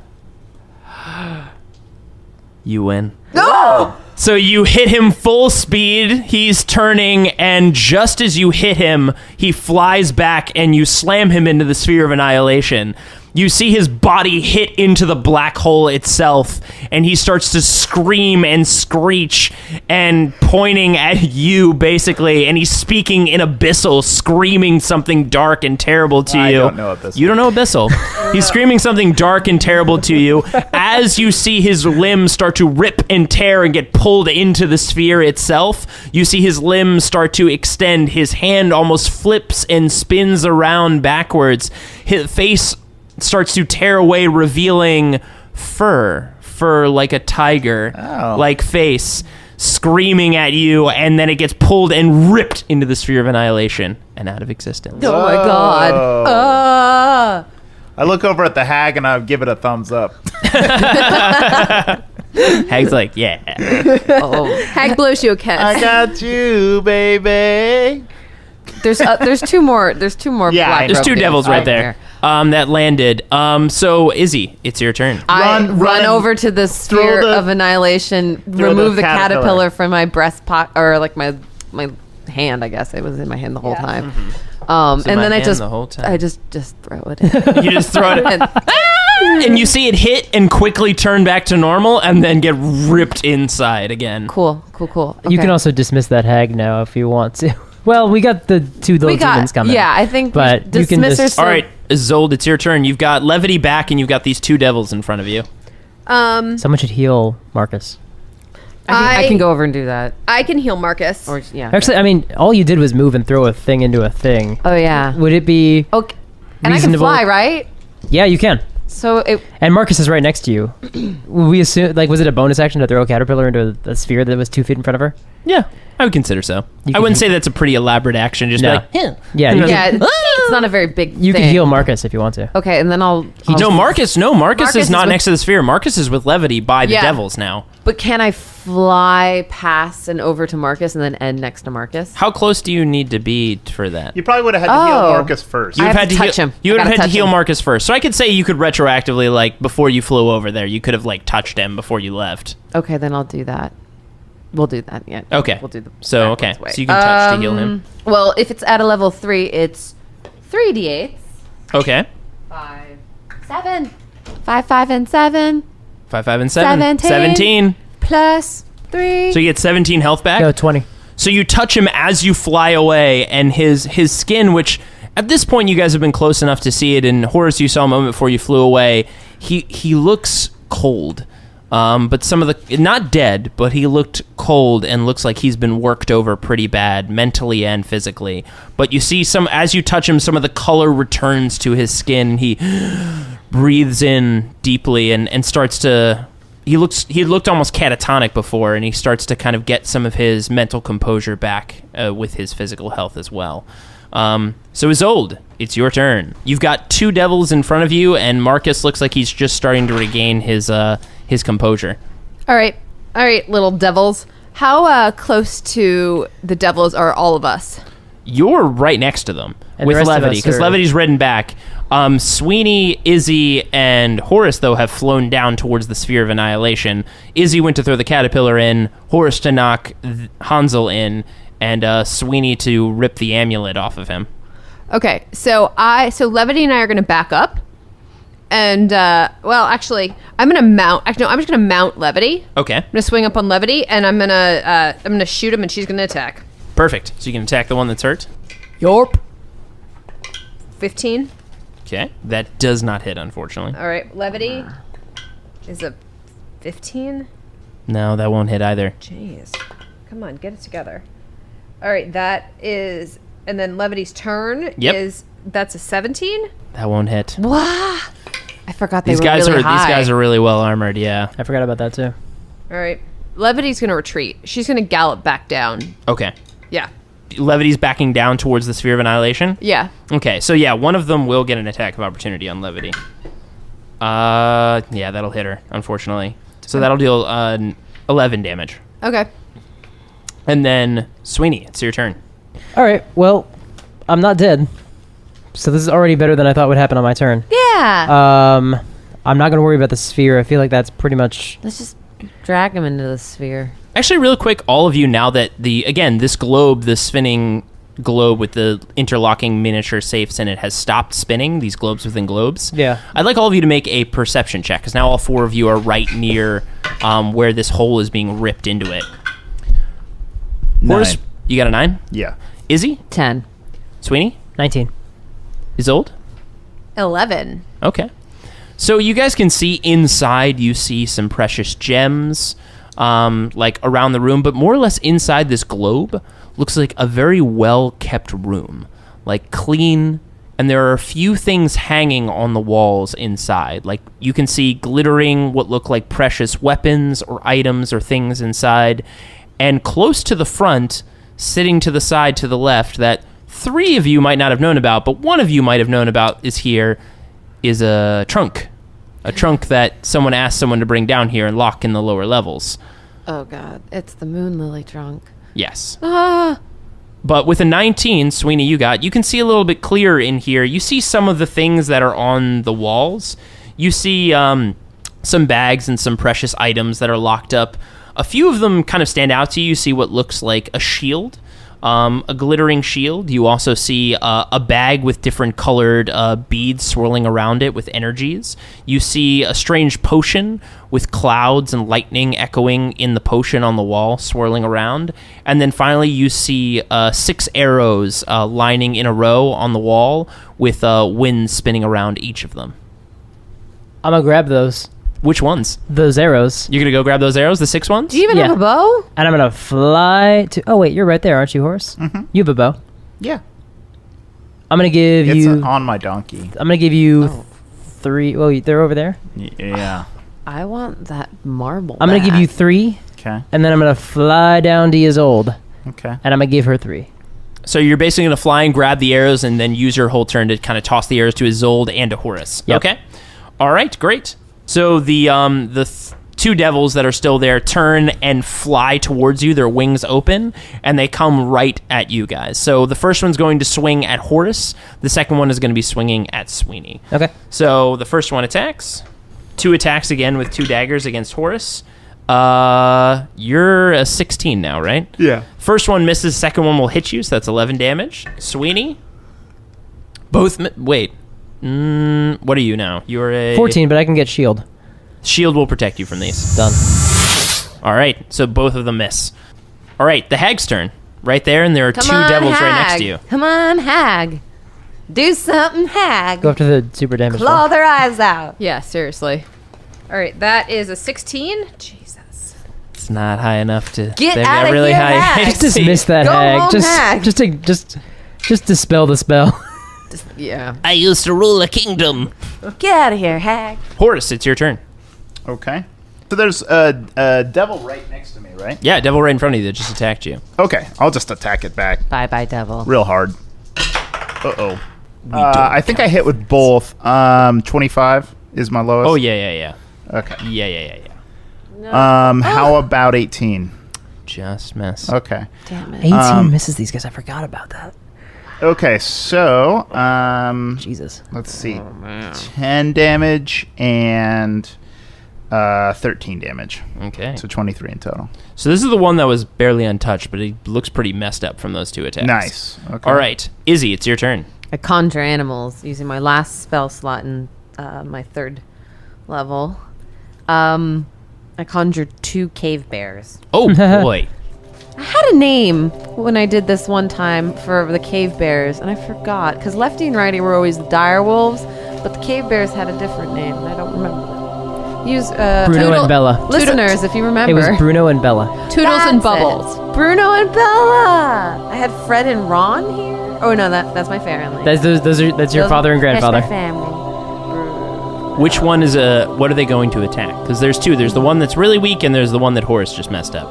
You win. No! So you hit him full speed, he's turning, and just as you hit him, he flies back and you slam him into the sphere of annihilation. You see his body hit into the black hole itself, and he starts to scream and screech and pointing at you, basically, and he's speaking in Abyssal, screaming something dark and terrible to you. I don't know Abyssal. You don't know Abyssal. He's screaming something dark and terrible to you as you see his limbs start to rip and tear and get pulled into the sphere itself. You see his limbs start to extend. His hand almost flips and spins around backwards. His face starts to tear away, revealing fur like a tiger, like face, screaming at you, and then it gets pulled and ripped into the sphere of annihilation and out of existence. Oh my god. I look over at the hag and I give it a thumbs up. Hag's like, yeah. Hag blows you a kiss. I got you, baby. There's two more. There's two more. Yeah, black There's two robe devils dudes right there that landed. So, Izzy, it's your turn. Run Run. over to the sphere the- of annihilation. throw Remove the the caterpillar. caterpillar from my breast pocket, or like my hand. I guess it was in my hand the whole time. in And my then I hand just the whole time. I just throw it in. You just throw it, and you see it hit and quickly turn back to normal, and then get ripped inside again. Cool. You can Okay. also dismiss that hag now if you want to. Well, we got the two little demons coming. Yeah, I think. But you can dismiss just- her. All right, Ysolde, it's your turn. You've got levity back, and you've got these two devils in front of you. Someone should heal Marcus. I can go over and do that. I can heal Marcus. Or yeah. Actually, I mean, all you did was move and throw a thing into a thing. Oh yeah. Would it be? Okay. And reasonable- I can fly, right? Yeah, you can. So it. And Marcus is right next to you. We assume, like, was it a bonus action to throw a caterpillar into a sphere that was 2 feet in front of her? Yeah, I would consider so. You I can wouldn't he- say that's a pretty elaborate action. Just No. be like, yeah. Yeah, you Yeah, can, it's not a very big. you thing. can heal Marcus if you want to. Okay, and then I'll. No, Marcus is Marcus not is with- next to the sphere. Marcus is with levity by the Yeah. devils now. But can I fly past and over to Marcus and then end next to Marcus? How close do you need to be for that? You probably would have had to heal Oh. Marcus first. I You've have had to touch heal- him. You would I have gotta had to touch heal him. Marcus first. So I could say you could retroactively, like, before you flew over there, you could have, like, touched him before you left. Okay, then I'll do that. We'll do that. Yeah. Okay. We'll do the. So, okay. backwards way. So you can touch to heal him. Well, if it's at a level 3, it's 3d8. Okay. 5, 7. 5, 5, and 7 5, 5, and 7. 17. 17. plus 3. So you get 17 health back. No, 20. So you touch him as you fly away, and his skin, which at this point you guys have been close enough to see it, and Horace, you saw a moment before you flew away. He looks cold, but some of the not dead, but he looked cold and looks like he's been worked over pretty bad, mentally and physically. But you see some as you touch him, some of the color returns to his skin. He breathes in deeply and starts to. He looked almost catatonic before, and he starts to kind of get some of his mental composure back with his physical health as well. So Ysolde, it's your turn. You've got two devils in front of you, and Marcus looks like he's just starting to regain his composure. All right, little devils. How close to the devils are all of us? You're right next to them And the with rest of levity, us because are- levity's ridden back. Sweeney, Izzy, and Horace, though, have flown down towards the sphere of annihilation. Izzy went to throw the caterpillar in, Horace to knock Hansel in, and Sweeney to rip the amulet off of him. Okay, so Levity and I are going to back up, and actually, I'm going to mount. Actually, no, I'm just going to mount Levity. Okay, I'm going to swing up on Levity, and I'm going to shoot him, and she's going to attack. perfect. So you can attack the one that's hurt. Yorp. 15. Okay, that does not hit, unfortunately. All right, Levity is a 15. No, that won't hit either. Jeez, come on, get it together. All right, that is, and then Levity's turn Yep. that's a 17. That won't hit. Wow. I forgot they These were guys really are high. these guys are really well armored. Yeah. I forgot about that too. All right, Levity's going to retreat. She's going to gallop back down. Okay. Yeah, Levity's backing down towards the sphere of annihilation. yeah. Okay, so yeah, one of them will get an attack of opportunity on Levity. Yeah, that'll hit her, unfortunately. So that'll deal 11 damage. Okay. And then Sweeney, it's your turn. All right. Well, I'm not dead, so this is already better than I thought would happen on my turn. Yeah. I'm not gonna worry about the sphere. I feel like that's pretty much. Let's just drag him into the sphere. Actually, real quick, all of you, now that this globe, the spinning globe with the interlocking miniature safes in it has stopped spinning, these globes within globes. Yeah. I'd like all of you to make a perception check, because now all 4 of you are right near where this hole is being ripped into it. 9. Horace, you got a 9? Yeah. Izzy? 10. Sweeney? 19. Ysolde? 11. Okay. So you guys can see inside, you see some precious gems, like around the room, but more or less inside this globe looks like a very well-kept room, like clean, and there are a few things hanging on the walls inside. Like you can see glittering what look like precious weapons or items or things inside, and close to the front, sitting to the side to the left, that 3 of you might not have known about, but 1 of you might have known about is a trunk. A trunk that someone asked someone to bring down here and lock in the lower levels. Oh, God. It's the moon lily trunk. Yes. Ah! But with a 19, Sweeney, you can see a little bit clearer in here. You see some of the things that are on the walls. You see some bags and some precious items that are locked up. A few of them kind of stand out to you. You see what looks like a shield. A glittering shield. You also see a bag with different colored beads swirling around it with energies. You see a strange potion with clouds and lightning echoing in the potion on the wall, swirling around. And then finally you see 6 arrows lining in a row on the wall with wind spinning around each of them. I'm gonna grab those. Which ones? Those arrows. You're going to go grab those arrows, the 6 ones? Do you even Yeah. have a bow? And I'm gonna fly to... Oh, wait, you're right there, aren't you, Horace? Mm-hmm. You have a bow. Yeah. I'm gonna give It's you... on my donkey. I'm gonna give you 3... Oh, they're over there? Yeah. I want that marble. I'm gonna give you back. 3, Okay. and then I'm gonna fly down to Ysolde, Okay. and I'm gonna give her 3. So you're basically going to fly and grab the arrows and then use your whole turn to kind of toss the arrows to Ysolde and to Horace. Yep. Okay. All right, great. So the 2 devils that are still there turn and fly towards you, their wings open, and they come right at you guys. So the first one's going to swing at Horace. The second one is going to be swinging at Sweeney. Okay. So the first one attacks. 2 attacks again with 2 daggers against Horace. You're a 16 now, right? Yeah. First one misses, second one will hit you, so that's 11 damage. Sweeney? Both wait. What are you now? You're a... 14, but I can get shield. Shield will protect you from these. Done. All right, so both of them miss. All right, the hag's turn. Right there, and there are Come 2 on, devils hag. right next to you. Come on, hag. Do something, hag. Go after the super damage Claw one. their eyes out. Yeah, seriously. All right, that is a 16. Jesus. It's not high enough to... Get they've outta got really here, high hag. Just dismiss that Go hag. home, hag. Just dispel the spell. Yeah. I used to rule a kingdom. Get out of here, hag. Horace, it's your turn. Okay. So there's a devil right next to me, right? Yeah, devil right in front of you that just attacked you. Okay. I'll just attack it back Bye-bye, devil. real hard. Uh-oh. I think I hit with both. 25 is my lowest. Oh, yeah. Okay. Yeah. How about 18? Just miss. Okay. Damn it. 18 misses these guys. I forgot about that. Okay, so Jesus. let's see. 10 damage and 13 damage. Okay. So 23 in total. So this is the one that was barely untouched, but he looks pretty messed up from those 2 attacks. Nice. Okay. All right. Izzy, it's your turn. I conjure animals using my last spell slot in my 3rd level. I conjured 2 cave bears. Oh, boy. I had a name when I did this one time for the cave bears, and I forgot, because Lefty and Righty were always the dire wolves, but the cave bears had a different name, and I don't remember. Use Bruno and Bella. listeners, if you remember. It was Bruno and Bella. Toodles and That's Bubbles. it. Bruno and Bella. I had Fred and Ron here. Oh no, that's my family. That's your father and grandfather. That's my family. Which one is what are they going to attack? Because there's 2. There's the one that's really weak, and there's the one that Horace just messed up.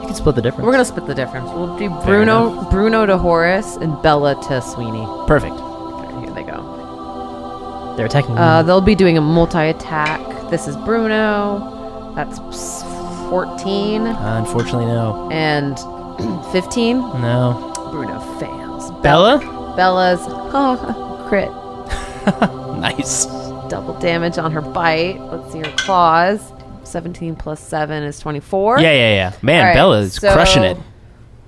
You can split the difference. We're gonna split the difference. We'll do Fair Bruno to Horace and Bella to Sweeney. Perfect. Okay, here they go. They're attacking. They'll be doing a multi-attack. This is Bruno. That's 14 Unfortunately, no. and 15. No. Bruno fails. Bella? Bella's crit. Nice. Double damage on her bite. Let's see her claws. 17 plus 7 is 24. Yeah. Man, All right, Bella is so crushing it.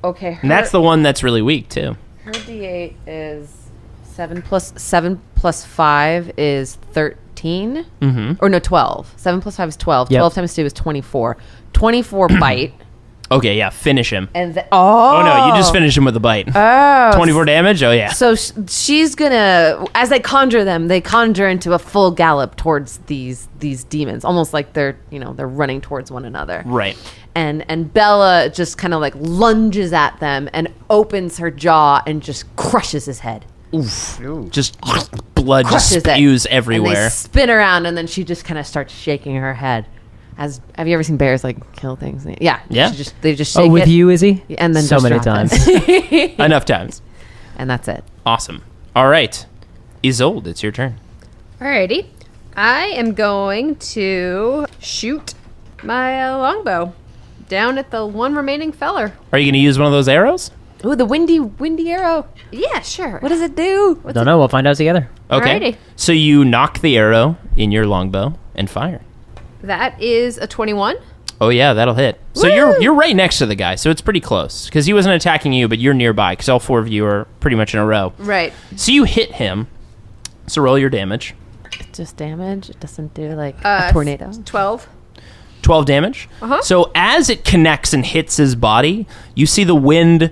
Okay. And that's the one that's really weak, too. Her D8 is 7 plus 5 is 13. Mm-hmm. Or no, 12. 7 plus 5 is 12. Yep. 12 times 2 is 24. 24 bite. Okay, yeah, finish him. And Oh, no, you just finish him with a bite. Oh. 24 damage? Oh, yeah. So she's gonna, as they conjure into a full gallop towards these demons, almost like they're running towards one another. Right. And Bella just kind of like lunges at them and opens her jaw and just crushes his head. Oof. Just blood just Crushes spews it. everywhere. And they spin around, and then she just kind of starts shaking her head. Have you ever seen bears like kill things? Yeah. Yeah. They just shake with it, you, Izzy? and then so just many drop times. it. Enough times. And that's it. Awesome. All right. Ysolde, it's your turn. Alrighty. I am going to shoot my longbow down at the one remaining feller. Are you going to use one of those arrows? Ooh, the windy arrow. Yeah, sure. What does it do? Don't know. We'll find out together. Okay. Alrighty. So you knock the arrow in your longbow and fire. That is a 21. Oh yeah, that'll hit. So you're right next to the guy, so it's pretty close because he wasn't attacking you, but you're nearby because all four of you are pretty much in a row. Right. So you hit him. So roll your damage. It's just damage. It doesn't do like a tornado. 12. 12 damage. Uh-huh. So as it connects and hits his body, you see the wind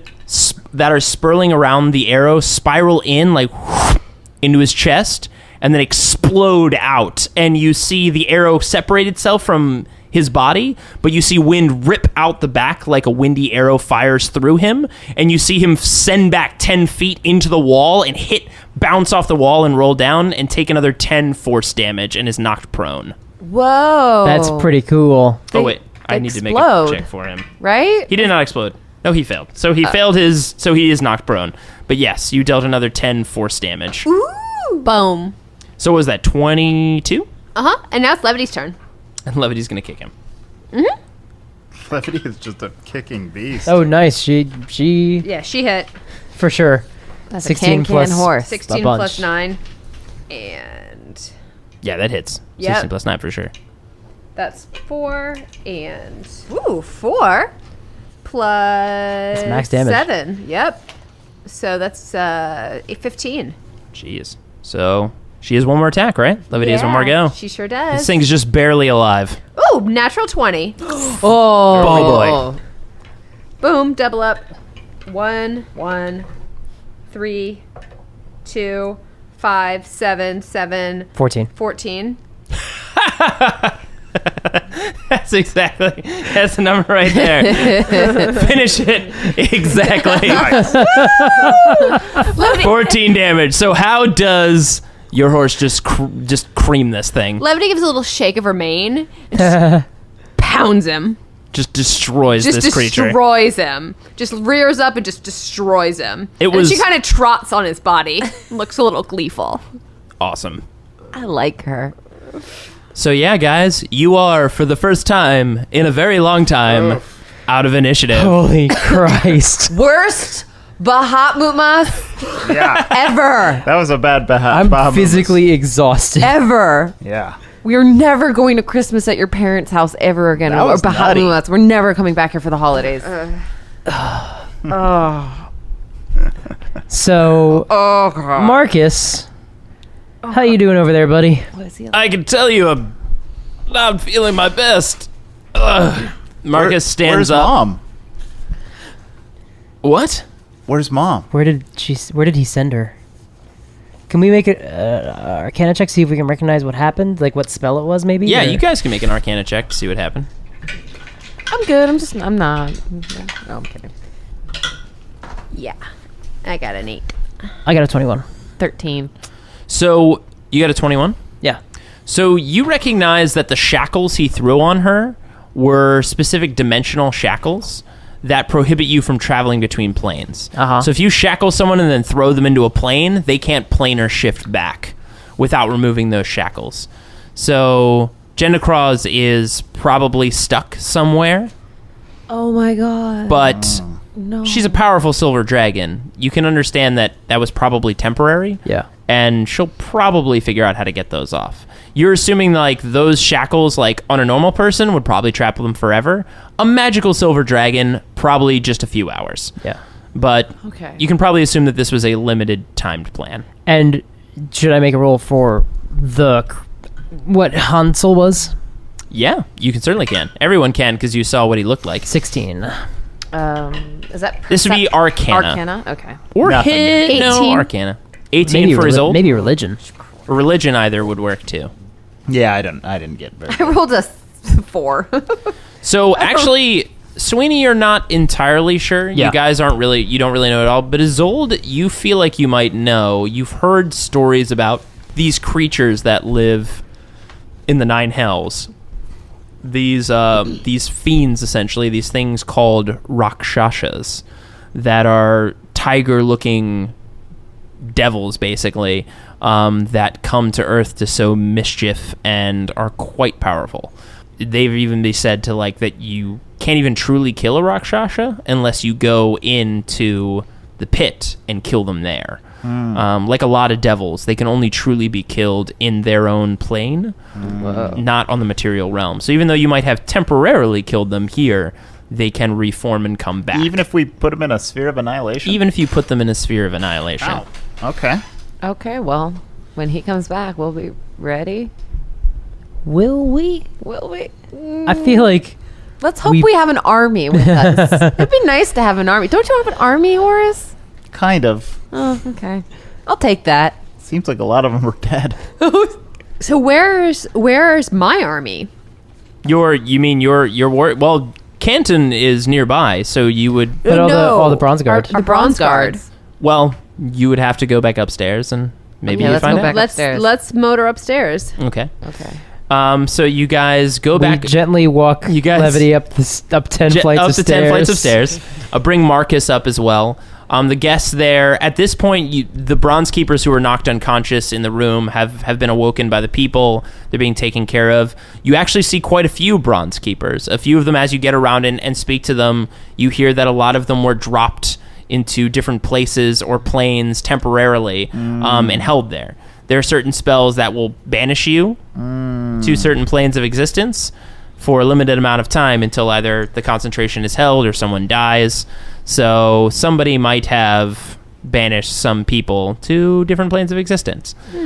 that are swirling around the arrow spiral in like into his chest and then explode out. And you see the arrow separate itself from his body, but you see wind rip out the back like a windy arrow fires through him. And you see him send back 10 feet into the wall and bounce off the wall and roll down and take another 10 force damage and is knocked prone. Whoa. That's pretty cool. Oh, wait. I they need to make a explode. check for him. Right? He did not explode. No, he failed. So he failed his... So he is knocked prone. But yes, you dealt another 10 force damage. Ooh. Boom. So what was that, 22? Uh-huh. And now it's Levity's turn. And Levity's going to kick him. Levity is just a kicking beast. Oh, nice. She Yeah, she hit. for sure. That's 16 a plus horse. 16 a bunch. plus 9. And Yeah, that hits. Yep. 16 plus 9 for sure. that's 4. And... Ooh, 4 plus... That's max damage. 7. Yep. So that's 15. Jeez. So she has one more attack, right? Levity has one more go. She sure does. This thing's just barely alive. Ooh, natural 20. Oh, boy. Boom, double up. 1, 1, 3, 2, 5, 7, 7, 14. 14. That's the number right there. Finish it. Exactly. 14 damage. So how does your horse just cream this thing? Levity gives a little shake of her mane and just pounds him. Just destroys Just this creature. destroys him. Just rears up and just destroys him. It and was- she kind of trots on his body. Looks a little gleeful. Awesome. I like her. So yeah, guys, you are, for the first time in a very long time, out of initiative. Holy Christ. Worst Bahamut Yeah, ever. that was a bad I'm physically exhausted. Ever. Yeah. We are never going to Christmas at your parents' house ever again. That was nutty. Bahamut. We're never coming back here for the holidays. So, Marcus, how you doing over there, buddy? What is he like? I can tell you I'm not feeling my best. Ugh. Marcus stands Where's up. Mom? What? Where's Mom? Where did he send her? Can we make a Arcana check, see if we can recognize what happened? Like what spell it was, maybe? Yeah, Or- you guys can make an Arcana check to see what happened. I'm good. I'm not. No, I'm kidding. Yeah. I got an 8. I got a 21. 13. So you got a 21? Yeah. So you recognize that the shackles he threw on her were specific dimensional shackles that prohibit you from traveling between planes. Uh-huh. So if you shackle someone and then throw them into a plane, they can't planar shift back without removing those shackles. So Gendacross is probably stuck somewhere, Oh my god. but no. she's a powerful silver dragon. You can understand that was probably temporary. Yeah. And she'll probably figure out how to get those off. You're assuming like those shackles, like on a normal person, would probably trap them forever. A magical silver dragon, probably just a few hours. Yeah. But Okay. you can probably assume that this was a limited timed plan. And should I make a roll for what Hansel was? Yeah, you can certainly can. Everyone can because you saw what he looked like. 16. Is that This would be Arcana. Arcana? Okay. Or Nothing. hit. No, 18. Arcana. 18 for his old. Maybe religion. Religion either would work too. Yeah, I didn't get very. I rolled a 4. So actually, Sweeney, you're not entirely sure. Yeah. You guys you don't really know at all. But Ysolde, you feel like you might know. You've heard stories about these creatures that live in the Nine Hells. These fiends, essentially, these things called Rakshasas, that are tiger-looking devils, basically, that come to Earth to sow mischief and are quite powerful. They've even been said to like that you can't even truly kill a Rakshasa unless you go into the pit and kill them there. Like a lot of devils, they can only truly be killed in their own plane, not on the material realm. So even though you might have temporarily killed them here, they can reform and come back. Even if we put them in a sphere of annihilation. Even if you put them in a sphere of annihilation. Ow. Okay. Okay, well, when he comes back, we'll be ready. Will we? Will we? I feel like Let's hope we have an army with us. It'd be nice to have an army. Don't you have an army, Horace? Kind of. Oh, okay. I'll take that. Seems like a lot of them are dead. So where's my army? Your well, Canton is nearby, so you would But all the bronze guard. The bronze guard. well, you would have to go back upstairs and maybe Yeah, you let's find go out. back upstairs. Let's motor upstairs. Okay. Okay. So you guys go We back gently walk You guys- Levity up 10 flights up of to stairs. 10 flights of stairs. Bring Marcus up as well. The guests there, at this point, the bronze keepers who were knocked unconscious in the room have been awoken by the people. They're being taken care of. You actually see quite a few bronze keepers. A few of them, as you get around and speak to them, you hear that a lot of them were dropped into different places or planes temporarily and held there. There are certain spells that will banish you to certain planes of existence for a limited amount of time until either the concentration is held or someone dies. So somebody might have banished some people to different planes of existence. A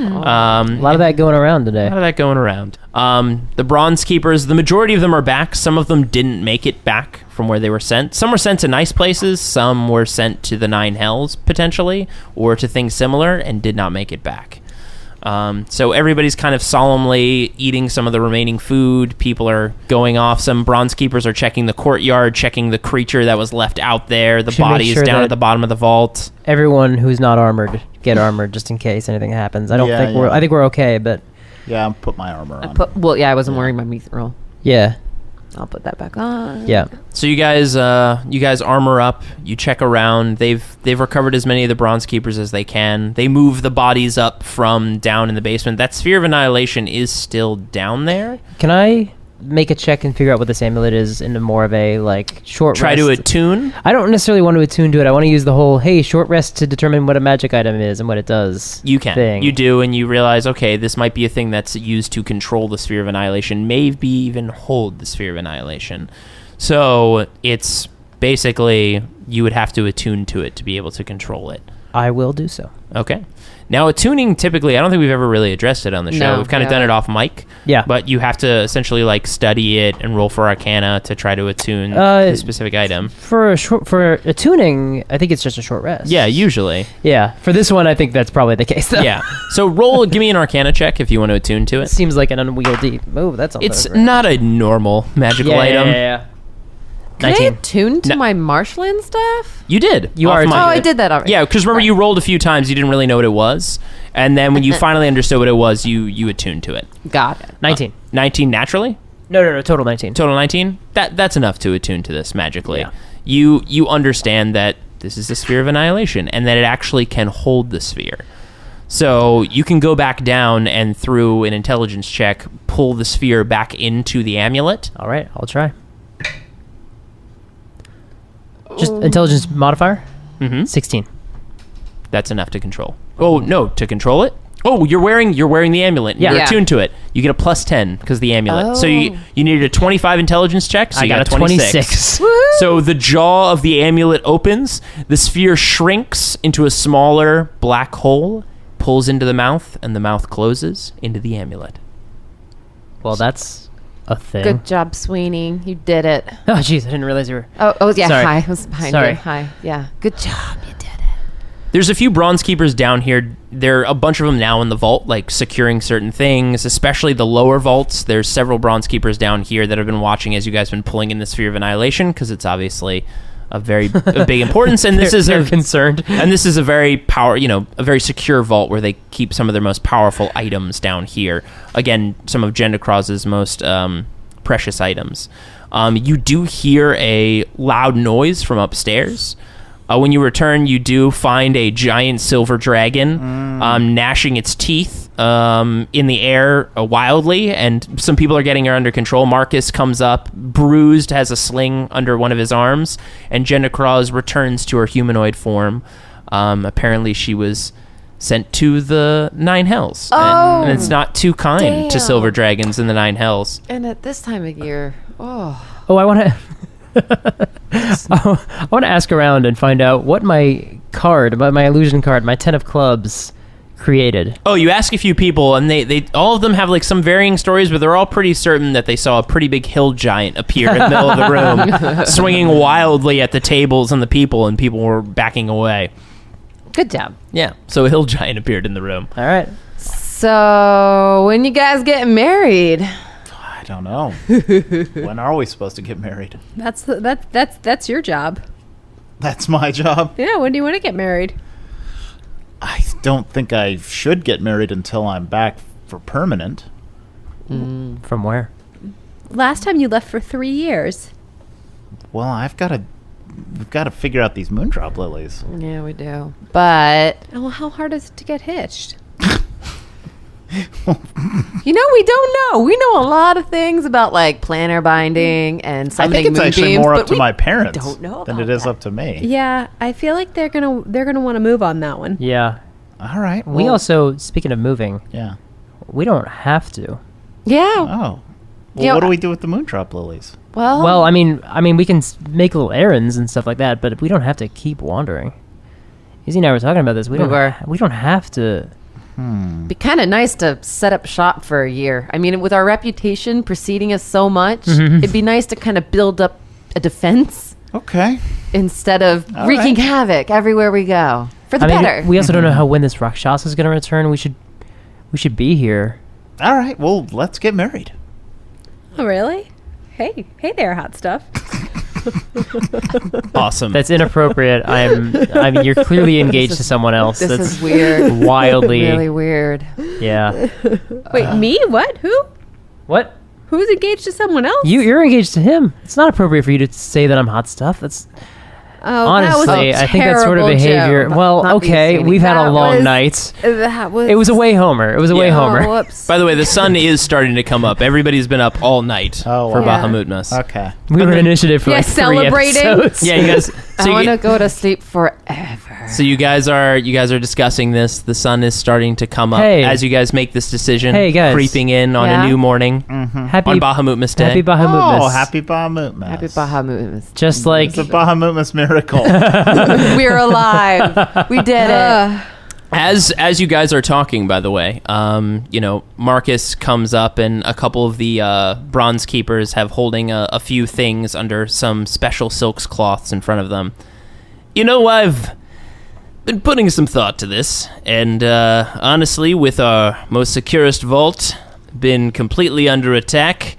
lot of that going around today. A lot of that going around. The bronze keepers, the majority of them are back. Some of them didn't make it back from where they were sent. Some were sent to nice places. Some were sent to the Nine Hells, potentially, or to things similar, and did not make it back. So everybody's kind of solemnly eating some of the remaining food. People are going off. Some bronze keepers are checking the courtyard, checking the creature that was left out there. The Should make body is sure down that- at the bottom of the vault. Everyone who's not armored, get armored just in case anything happens. I think we're okay, but Yeah, I'll put my armor on. I wasn't wearing my mithril. yeah. I'll put that back on. Yeah. So you guys armor up. You check around. They've recovered as many of the bronze keepers as they can. They move the bodies up from down in the basement. That sphere of annihilation is still down there. Can I make a check and figure out what this amulet is into more of a short Try rest? to attune. I don't necessarily want to attune to it. I want to use the whole short rest to determine what a magic item is and what it does. You can. thing. You do, and you realize, okay, this might be a thing that's used to control the sphere of annihilation, maybe even hold the sphere of annihilation. So it's basically you would have to attune to it to be able to control it. I will do so. Okay. Now, attuning, typically, I don't think we've ever really addressed it on the show. No, We've kind of yeah. done it off mic. Yeah. But you have to essentially study it and roll for Arcana to try to attune the specific item. For attuning, I think it's just a short rest. Yeah, usually. Yeah. For this one, I think that's probably the case. Though. Yeah. So give me an Arcana check if you want to attune to It it. seems like an unwieldy move. That's It's not a normal magical item. Yeah. Can 19. I attune to No. my marshland staff? You did. You off are mic. Oh, I did that already. Yeah, because remember you rolled a few times, you didn't really know what it was, and then when you finally understood what it was, you attuned to it. Got it. 19. 19 naturally? No, total 19. Total 19? That's enough to attune to this magically. Yeah. You understand that this is the sphere of annihilation, and that it actually can hold the sphere. So you can go back down and through an intelligence check, pull the sphere back into the amulet. All right, I'll try. Just intelligence modifier? Mm-hmm. 16. That's enough to control. Oh, no, to control it? Oh, you're wearing the amulet. Yeah. You're Yeah. attuned to it. You get a plus 10 because of the amulet. So you needed a 25 intelligence check. So I you got a 26. So the jaw of the amulet opens. The sphere shrinks into a smaller black hole, pulls into the mouth, and the mouth closes into the amulet. Well, that's a thing. Good job, Sweeney. You did it. Oh, jeez, I didn't realize you were. Oh yeah. Sorry. Hi. I was behind Sorry. you. Hi. Yeah. Good job. You did it. There's a few bronze keepers down here. There are a bunch of them now in the vault, like securing certain things, especially the lower vaults. There's several bronze keepers down here that have been watching as you guys have been pulling in the Sphere of Annihilation, because it's obviously a big importance. And this They're concerned. And this is a very a very secure vault where they keep some of their most powerful items down here. Again, some of Jendikraz's most precious items. You do hear a loud noise from upstairs. When you return, you do find a giant silver dragon gnashing its teeth in the air wildly, and some people are getting her under control. Marcus comes up, bruised, has a sling under one of his arms, and Jendikraz returns to her humanoid form. Apparently, she was sent to the Nine Hells, and it's not too kind to damn. silver dragons in the Nine Hells. And at this time of year, Oh, I want to. I want to ask around and find out what my illusion card, my 10 of clubs, created. Oh, you ask a few people, and they all of them have like some varying stories, but they're all pretty certain that they saw a pretty big hill giant appear in the middle of the room, swinging wildly at the tables and the people, and people were backing away. good job. Yeah, so a hill giant appeared in the room. All right. So when you guys get married? I don't know. When are we supposed to get married? That's your job. That's my job. Yeah, when do you want to get married? I don't think I should get married until I'm back for permanent. From where? Last time you left for 3 years. Well, we've got to figure out these moondrop lilies. Yeah, we do. But Oh, how hard is it to get hitched? we don't know. We know a lot of things about like planner binding and I summoning think it's actually moonbeams, more up but to we my parents don't know than about it is that. up to me. Yeah, I feel like they're gonna want to move on that one. Yeah. All right. We well, also, speaking of moving, Yeah. we don't have to. Yeah. Oh. Well, Yeah, what do we do with the moondrop lilies? Well, I mean, we can make little errands and stuff like that, but we don't have to keep wandering. Izzy and I were talking about this. We don't have to. be kind of nice to set up shop for a year. I mean, with our reputation preceding us so much, it'd be nice to kind of build up a defense Okay. instead of All wreaking right. havoc everywhere we when the I mean, better. we also don't know when this Rakshasa is going to return. We should be here. All right. Well, let's get married. Oh, really? Hey there, hot stuff. Awesome. That's inappropriate. I mean, you're clearly engaged to someone else. This That's is weird. wildly. Really weird. Yeah. Wait, me? What? Who? What? Who's engaged to someone else? You're engaged to him. It's not appropriate for you to say that I'm hot stuff. That's Oh, honestly, I think that sort of behavior. Well, Not being okay, Sweeney. we've had a That long was- night. That was. It was a way Homer. It was a way Homer. Whoops. By the way, the sun is starting to come up. Everybody's been up all night Oh, for wow. Bahamutnas. Okay. We were in initiative for Yeah, like 3 celebrating. episodes. Yeah, you guys. I want to go to sleep forever. So you guys are discussing this. The sun is starting to come up Hey. as you guys make this decision. Hey, guys. creeping in on Yeah? a new morning Happy on Bahamutmas Day. Happy Bahamutmas. Oh, happy Bahamutmas. Happy Bahamut. Just like It's a Bahamutmas miracle. We're alive. We did it. As you guys are talking, by the way, Marcus comes up and a couple of the bronze keepers have holding a few things under some special silks cloths in front of them. I've been putting some thought to this, and honestly, with our most securest vault been completely under attack,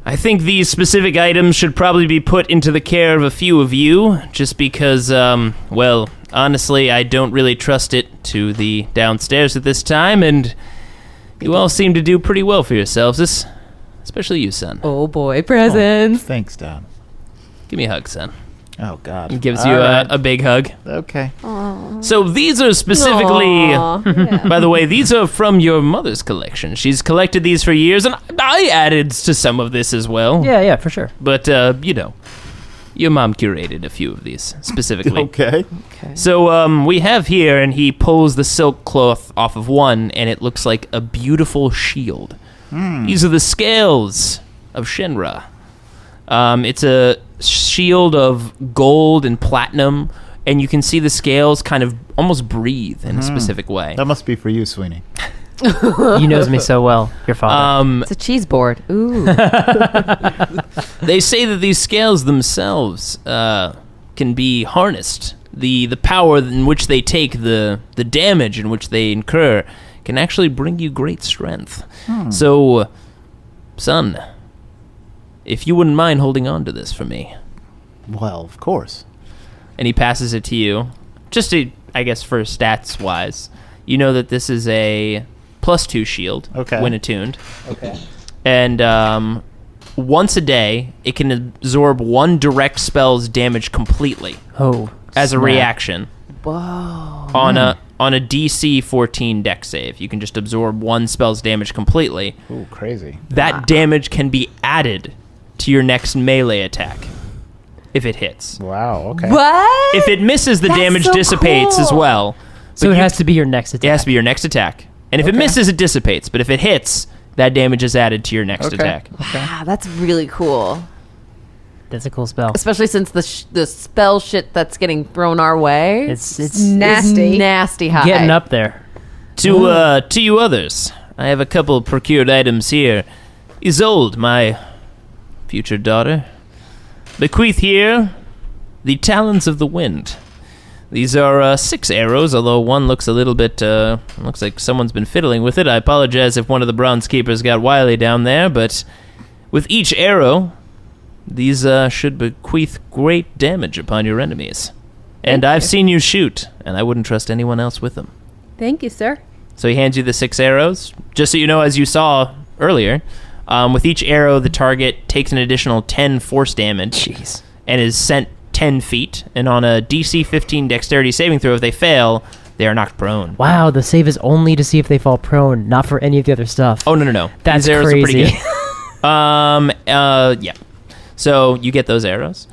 I think these specific items should probably be put into the care of a few of you, just because, honestly, I don't really trust it to the downstairs at this time, and you all seem to do pretty well for yourselves, especially you, son. Oh boy, presents. Thanks, Dad. Give me a hug, son. Oh, God. He gives All you right. a big hug. Okay. So these are specifically... Aw, yeah. By the way, these are from your mother's collection. She's collected these for years, and I added to some of this as well. yeah, for sure. But, you Your mom curated a few of these specifically. Okay. So we have here, and he pulls the silk cloth off of one, and it looks like a beautiful shield. These are the scales of Shinra. It's a shield of gold and platinum, and you can see the scales kind of almost breathe in a specific way. That must be for you, Sweeney. He knows me so well, your father. It's a cheese board. Ooh. They say that these scales themselves can be harnessed. The power in which they take, the damage in which they incur, can actually bring you great strength. So, son, if you wouldn't mind holding on to this for me. Well, of course. And he passes it to you. Just to, I guess, for stats-wise, you know that this is a +2 shield when attuned. Okay. And once a day, it can absorb one direct spell's damage completely as a reaction. Whoa. On a DC 14 dex save. You can just absorb one spell's damage completely. Ooh, crazy. That damage can be added to your next melee attack if it hits. Wow, okay. What? If it misses, the damage so dissipates as cool. well. So But it you- has to be your next attack. It has to be your next attack. And if it misses, it dissipates. But if it hits, that damage is added to your next attack. Wow, that's really cool. That's a cool spell. Especially since the spell shit that's getting thrown our way It's Nasty. is nasty high. getting up there. To you others, I have a couple procured items here. Ysolde, my future daughter, bequeath here the Talons of the Wind. These are 6 arrows, although one looks a little bit, looks like someone's been fiddling with it. I apologize if one of the bronze keepers got wily down there, but with each arrow, these should bequeath great damage upon your enemies. And I've seen you shoot, and I wouldn't trust anyone else with them. Thank you, sir. So he hands you the 6 arrows. Just so you know, as you saw earlier, with each arrow, the target takes an additional 10 force damage. Jeez. And is sent 10 feet. And on a DC 15 dexterity saving throw, if they fail, they are knocked prone. Wow, the save is only to see if they fall prone, not for any of the other stuff. Oh, no. That's These arrows are pretty crazy. good. Yeah. So you get those arrows.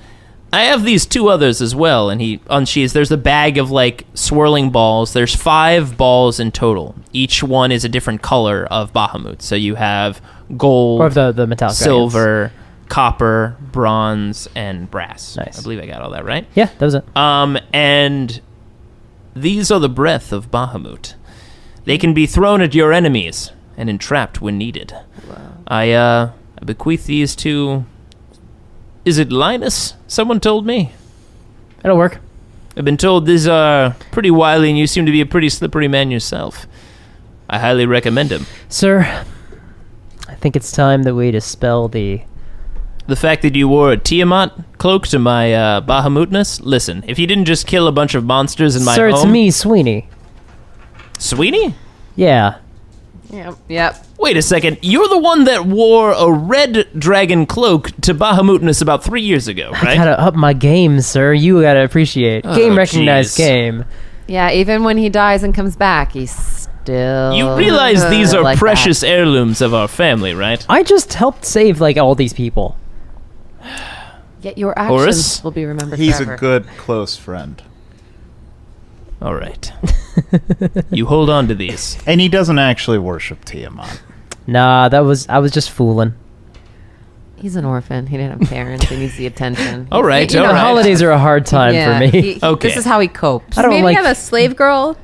I have these 2 others as well, and he unsheathes. There's a bag of, like, swirling balls. There's 5 balls in total. Each one is a different color of Bahamut. So you have gold, Or of the metallic silver, copper, bronze, and brass. Nice. I believe I got all that right. Yeah, that was it. And these are the breath of Bahamut. They can be thrown at your enemies and entrapped when needed. Wow. I bequeath these to... Is it Linus? Someone told me. It'll work. I've been told these are pretty wily, and you seem to be a pretty slippery man yourself. I highly recommend him. Sir, I think it's time that we dispel the... The fact that you wore a Tiamat cloak to my Bahamutness? Listen, if you didn't just kill a bunch of monsters in my Sir, home... it's me, Sweeney. Sweeney? Yeah. Yep. Wait a second, you're the one that wore a red dragon cloak to Bahamutness about 3 years ago, I right? gotta up my game, sir. You gotta appreciate. Game recognized jeez. game. Yeah, even when he dies and comes back, he's still... You realize these are like precious heirlooms of our family, right? I just helped save, like, all these people. that. Yet your actions Horace? will be remembered He's forever. a good, close friend. All right. You hold on to these. And he doesn't actually worship Tiamat. Nah, I was just fooling. He's an orphan. He didn't have parents. He needs the attention. All right, You all know, right. Holidays are a hard time yeah, for me. he- Okay. This is how he copes. I don't Maybe like... have a slave girl.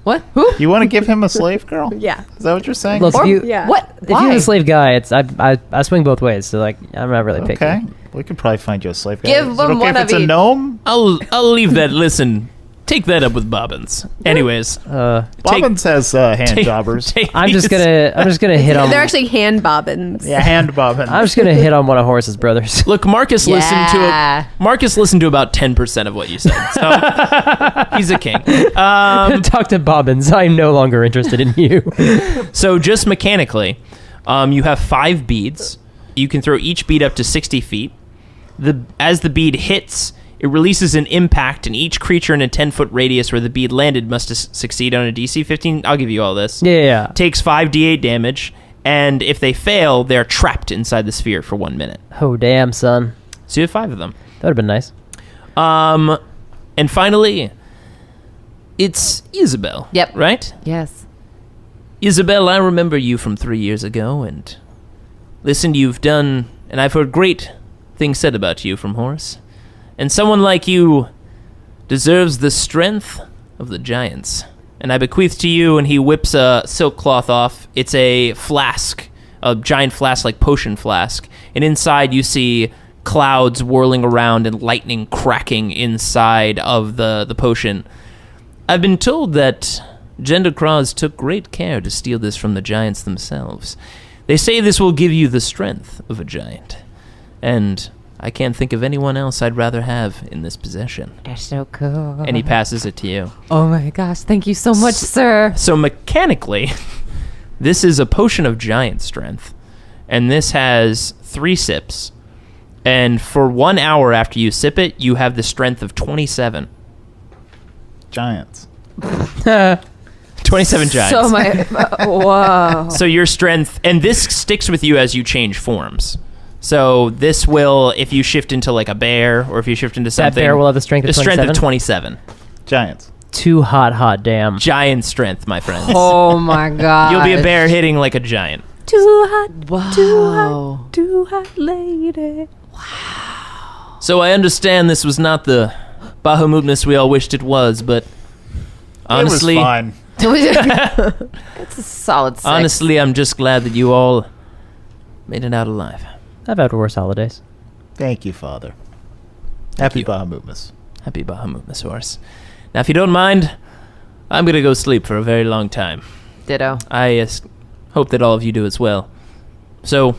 What? Who? You want to give him a slave girl? Yeah. Is that what you're saying? Look, if you, Yeah. What? if you're a slave guy, it's I swing both ways, so, like, I'm not really picky. Okay. We could probably find you a slave guy. Give Is it them okay one if of it's a each. gnome? I'll leave that. Listen, take that up with Bobbins. Anyways, Bobbins has hand jobbers. I'm just gonna hit on... They're actually hand bobbins. Yeah, hand bobbins. I'm just gonna hit on one of Horace's brothers. Look, Marcus Yeah. listened to about 10% of what you said. So he's a king. Talk to Bobbins. I'm no longer interested in you. So just mechanically, you have 5 beads. You can throw each bead up to 60 feet. As the bead hits, it releases an impact, and each creature in a 10-foot radius where the bead landed must succeed on a DC 15. I'll give you all this. Yeah. Takes 5d8 damage, and if they fail, they're trapped inside the sphere for 1 minute. Oh, damn, son. So you have 5 of them. That would have been nice. And finally, it's Ysabel. Yep. Right? Yes. Ysabel, I remember you from 3 years ago, and listen, you've done, and I've heard great things said about you from Horace. And someone like you deserves the strength of the giants. And I bequeath to you, and he whips a silk cloth off. It's a flask, a giant flask, like potion flask. And inside you see clouds whirling around and lightning cracking inside of the potion. I've been told that Gendercraws took great care to steal this from the giants themselves. They say this will give you the strength of a giant. And I can't think of anyone else I'd rather have in this possession. That's so cool. And he passes it to you. Oh my gosh, thank you so much, sir. So mechanically, this is a potion of giant strength. And this has 3 sips. And for 1 hour after you sip it, you have the strength of 27. Giants. 27 giants. So whoa. So your strength, and this sticks with you as you change forms. So this will, if you shift into like a bear, or if you shift into something, That bear will have the strength of 27? strength of 27. Giants. Too hot damn. Giant strength, my friends. Oh my god. You'll be a bear hitting like a giant. Too hot. Wow. Too hot lady. So I understand this was not the Bahamutness we all wished it was, but honestly, it was fine. It's a solid 6. honestly, I'm just glad that you all made it out alive. I've had worse holidays. Thank you, Father. Happy you. Bahamutmas. Happy Bahamutness, Horace. Now, if you don't mind, I'm gonna go sleep for a very long time. Ditto. I hope that all of you do as well. So,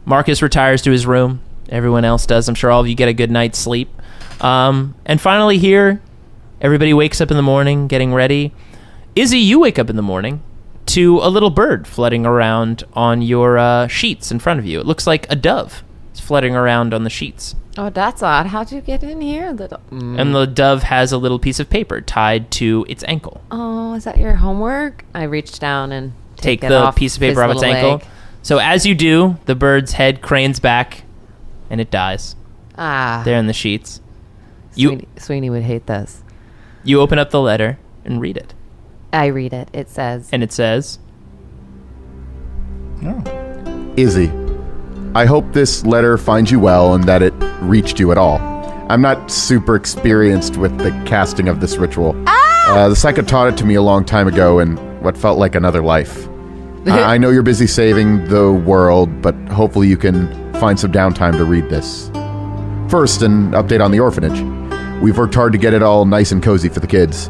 Marcus retires to his room. Everyone else does. I'm sure all of you get a good night's sleep. And finally here, everybody wakes up in the morning, getting ready. Izzy, you wake up in the morning to a little bird floating around on your sheets in front of you. It looks like a dove. It's floating around on the sheets. Oh, that's odd. How'd you get in here? And the dove has a little piece of paper tied to its ankle. Oh, is that your homework? I reach down and Take it the off piece of paper his off its little ankle. leg. So as you do, the bird's head cranes back, and it dies there in the sheets. Sweeney would hate this. You open up the letter and read it. I read it. It says, And it says, Izzy, I hope this letter finds you well and that it reached you at all. I'm not super experienced with the casting of this ritual. The psychic taught it to me a long time ago in what felt like another life. I know you're busy saving the world, but hopefully you can find some downtime to read this. First, an update on the orphanage. We've worked hard to get it all nice and cozy for the kids.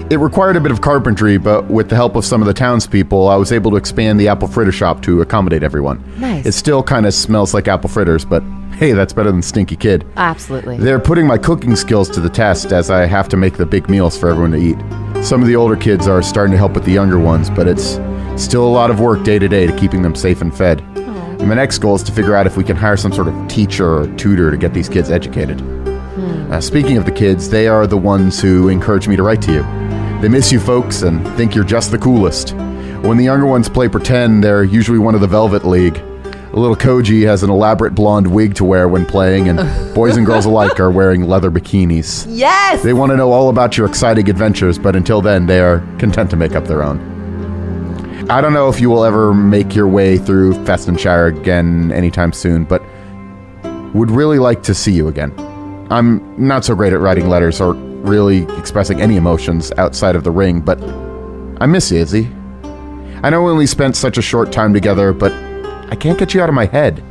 It required a bit of carpentry, but with the help of some of the townspeople, I was able to expand the apple fritter shop to accommodate everyone. Nice. It still kind of smells like apple fritters, but hey, that's better than Stinky Kid. absolutely. They're putting my cooking skills to the test as I have to make the big meals for everyone to eat. Some of the older kids are starting to help with the younger ones, but it's still a lot of work day to day to keeping them safe and fed. And my next goal is to figure out if we can hire some sort of teacher or tutor to get these kids educated. Speaking of the kids, they are the ones who encourage me to write to you. They miss you folks and think you're just the coolest. When the younger ones play pretend, they're usually one of the Velvet League. A little Koji has an elaborate blonde wig to wear when playing, and boys and girls alike are wearing leather bikinis. Yes! They want to know all about your exciting adventures, but until then, they are content to make up their own. I don't know if you will ever make your way through Festonshire again anytime soon, but would really like to see you again. I'm not so great at writing letters or really expressing any emotions outside of the ring, but I miss you, Izzy. I know we only spent such a short time together, but I can't get you out of my head.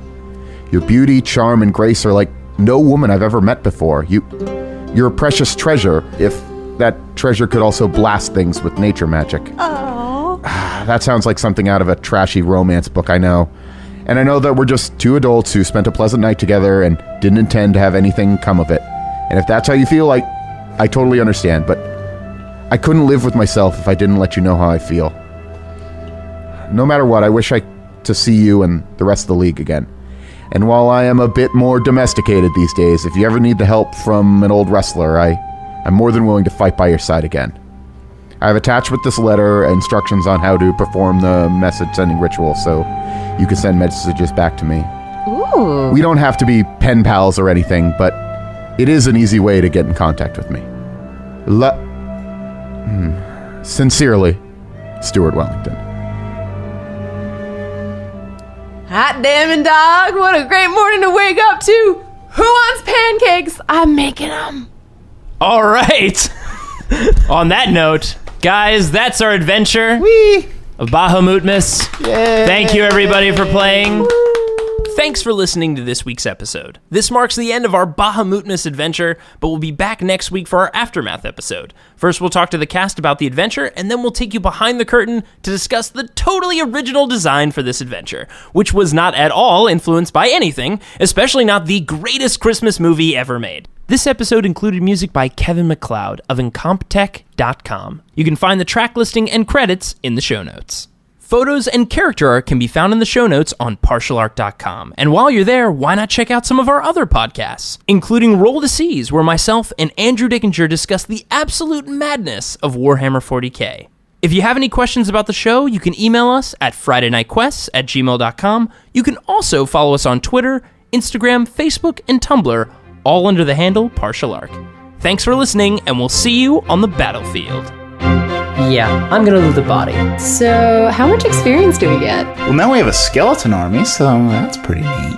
Your beauty, charm, and grace are like no woman I've ever met before. You're a precious treasure, if that treasure could also blast things with nature magic. Oh. That sounds like something out of a trashy romance book, I know. And I know that we're just two adults who spent a pleasant night together and didn't intend to have anything come of it. And if that's how you feel, I totally understand, but I couldn't live with myself if I didn't let you know how I feel. No matter what, I wish to see you and the rest of the league again. And while I am a bit more domesticated these days, if you ever need the help from an old wrestler, I'm more than willing to fight by your side again. I have attached with this letter instructions on how to perform the message sending ritual, so you can send messages back to me. Ooh. Ooh. We don't have to be pen pals or anything, but it is an easy way to get in contact with me. Sincerely, Stuart Wellington. Hot damn dog, what a great morning to wake up to. Who wants pancakes? I'm making them. All right. On that note, guys, that's our adventure of Bahamutmas. Thank you, everybody, for playing. Thanks for listening to this week's episode. This marks the end of our Bahamutmas adventure, but we'll be back next week for our Aftermath episode. First, we'll talk to the cast about the adventure, and then we'll take you behind the curtain to discuss the totally original design for this adventure, which was not at all influenced by anything, especially not the greatest Christmas movie ever made. This episode included music by Kevin MacLeod of Incompetech.com. You can find the track listing and credits in the show notes. Photos and character art can be found in the show notes on partialart.com. And while you're there, why not check out some of our other podcasts, including Roll the Seas, where myself and Andrew Dickinger discuss the absolute madness of Warhammer 40k. If you have any questions about the show, you can email us at FridayNightQuests@gmail.com. You can also follow us on Twitter, Instagram, Facebook, and Tumblr, all under the handle Partial Arc. Thanks for listening, and we'll see you on the battlefield. Yeah, I'm gonna loot the body. So, how much experience do we get? Well, now we have a skeleton army, so that's pretty neat.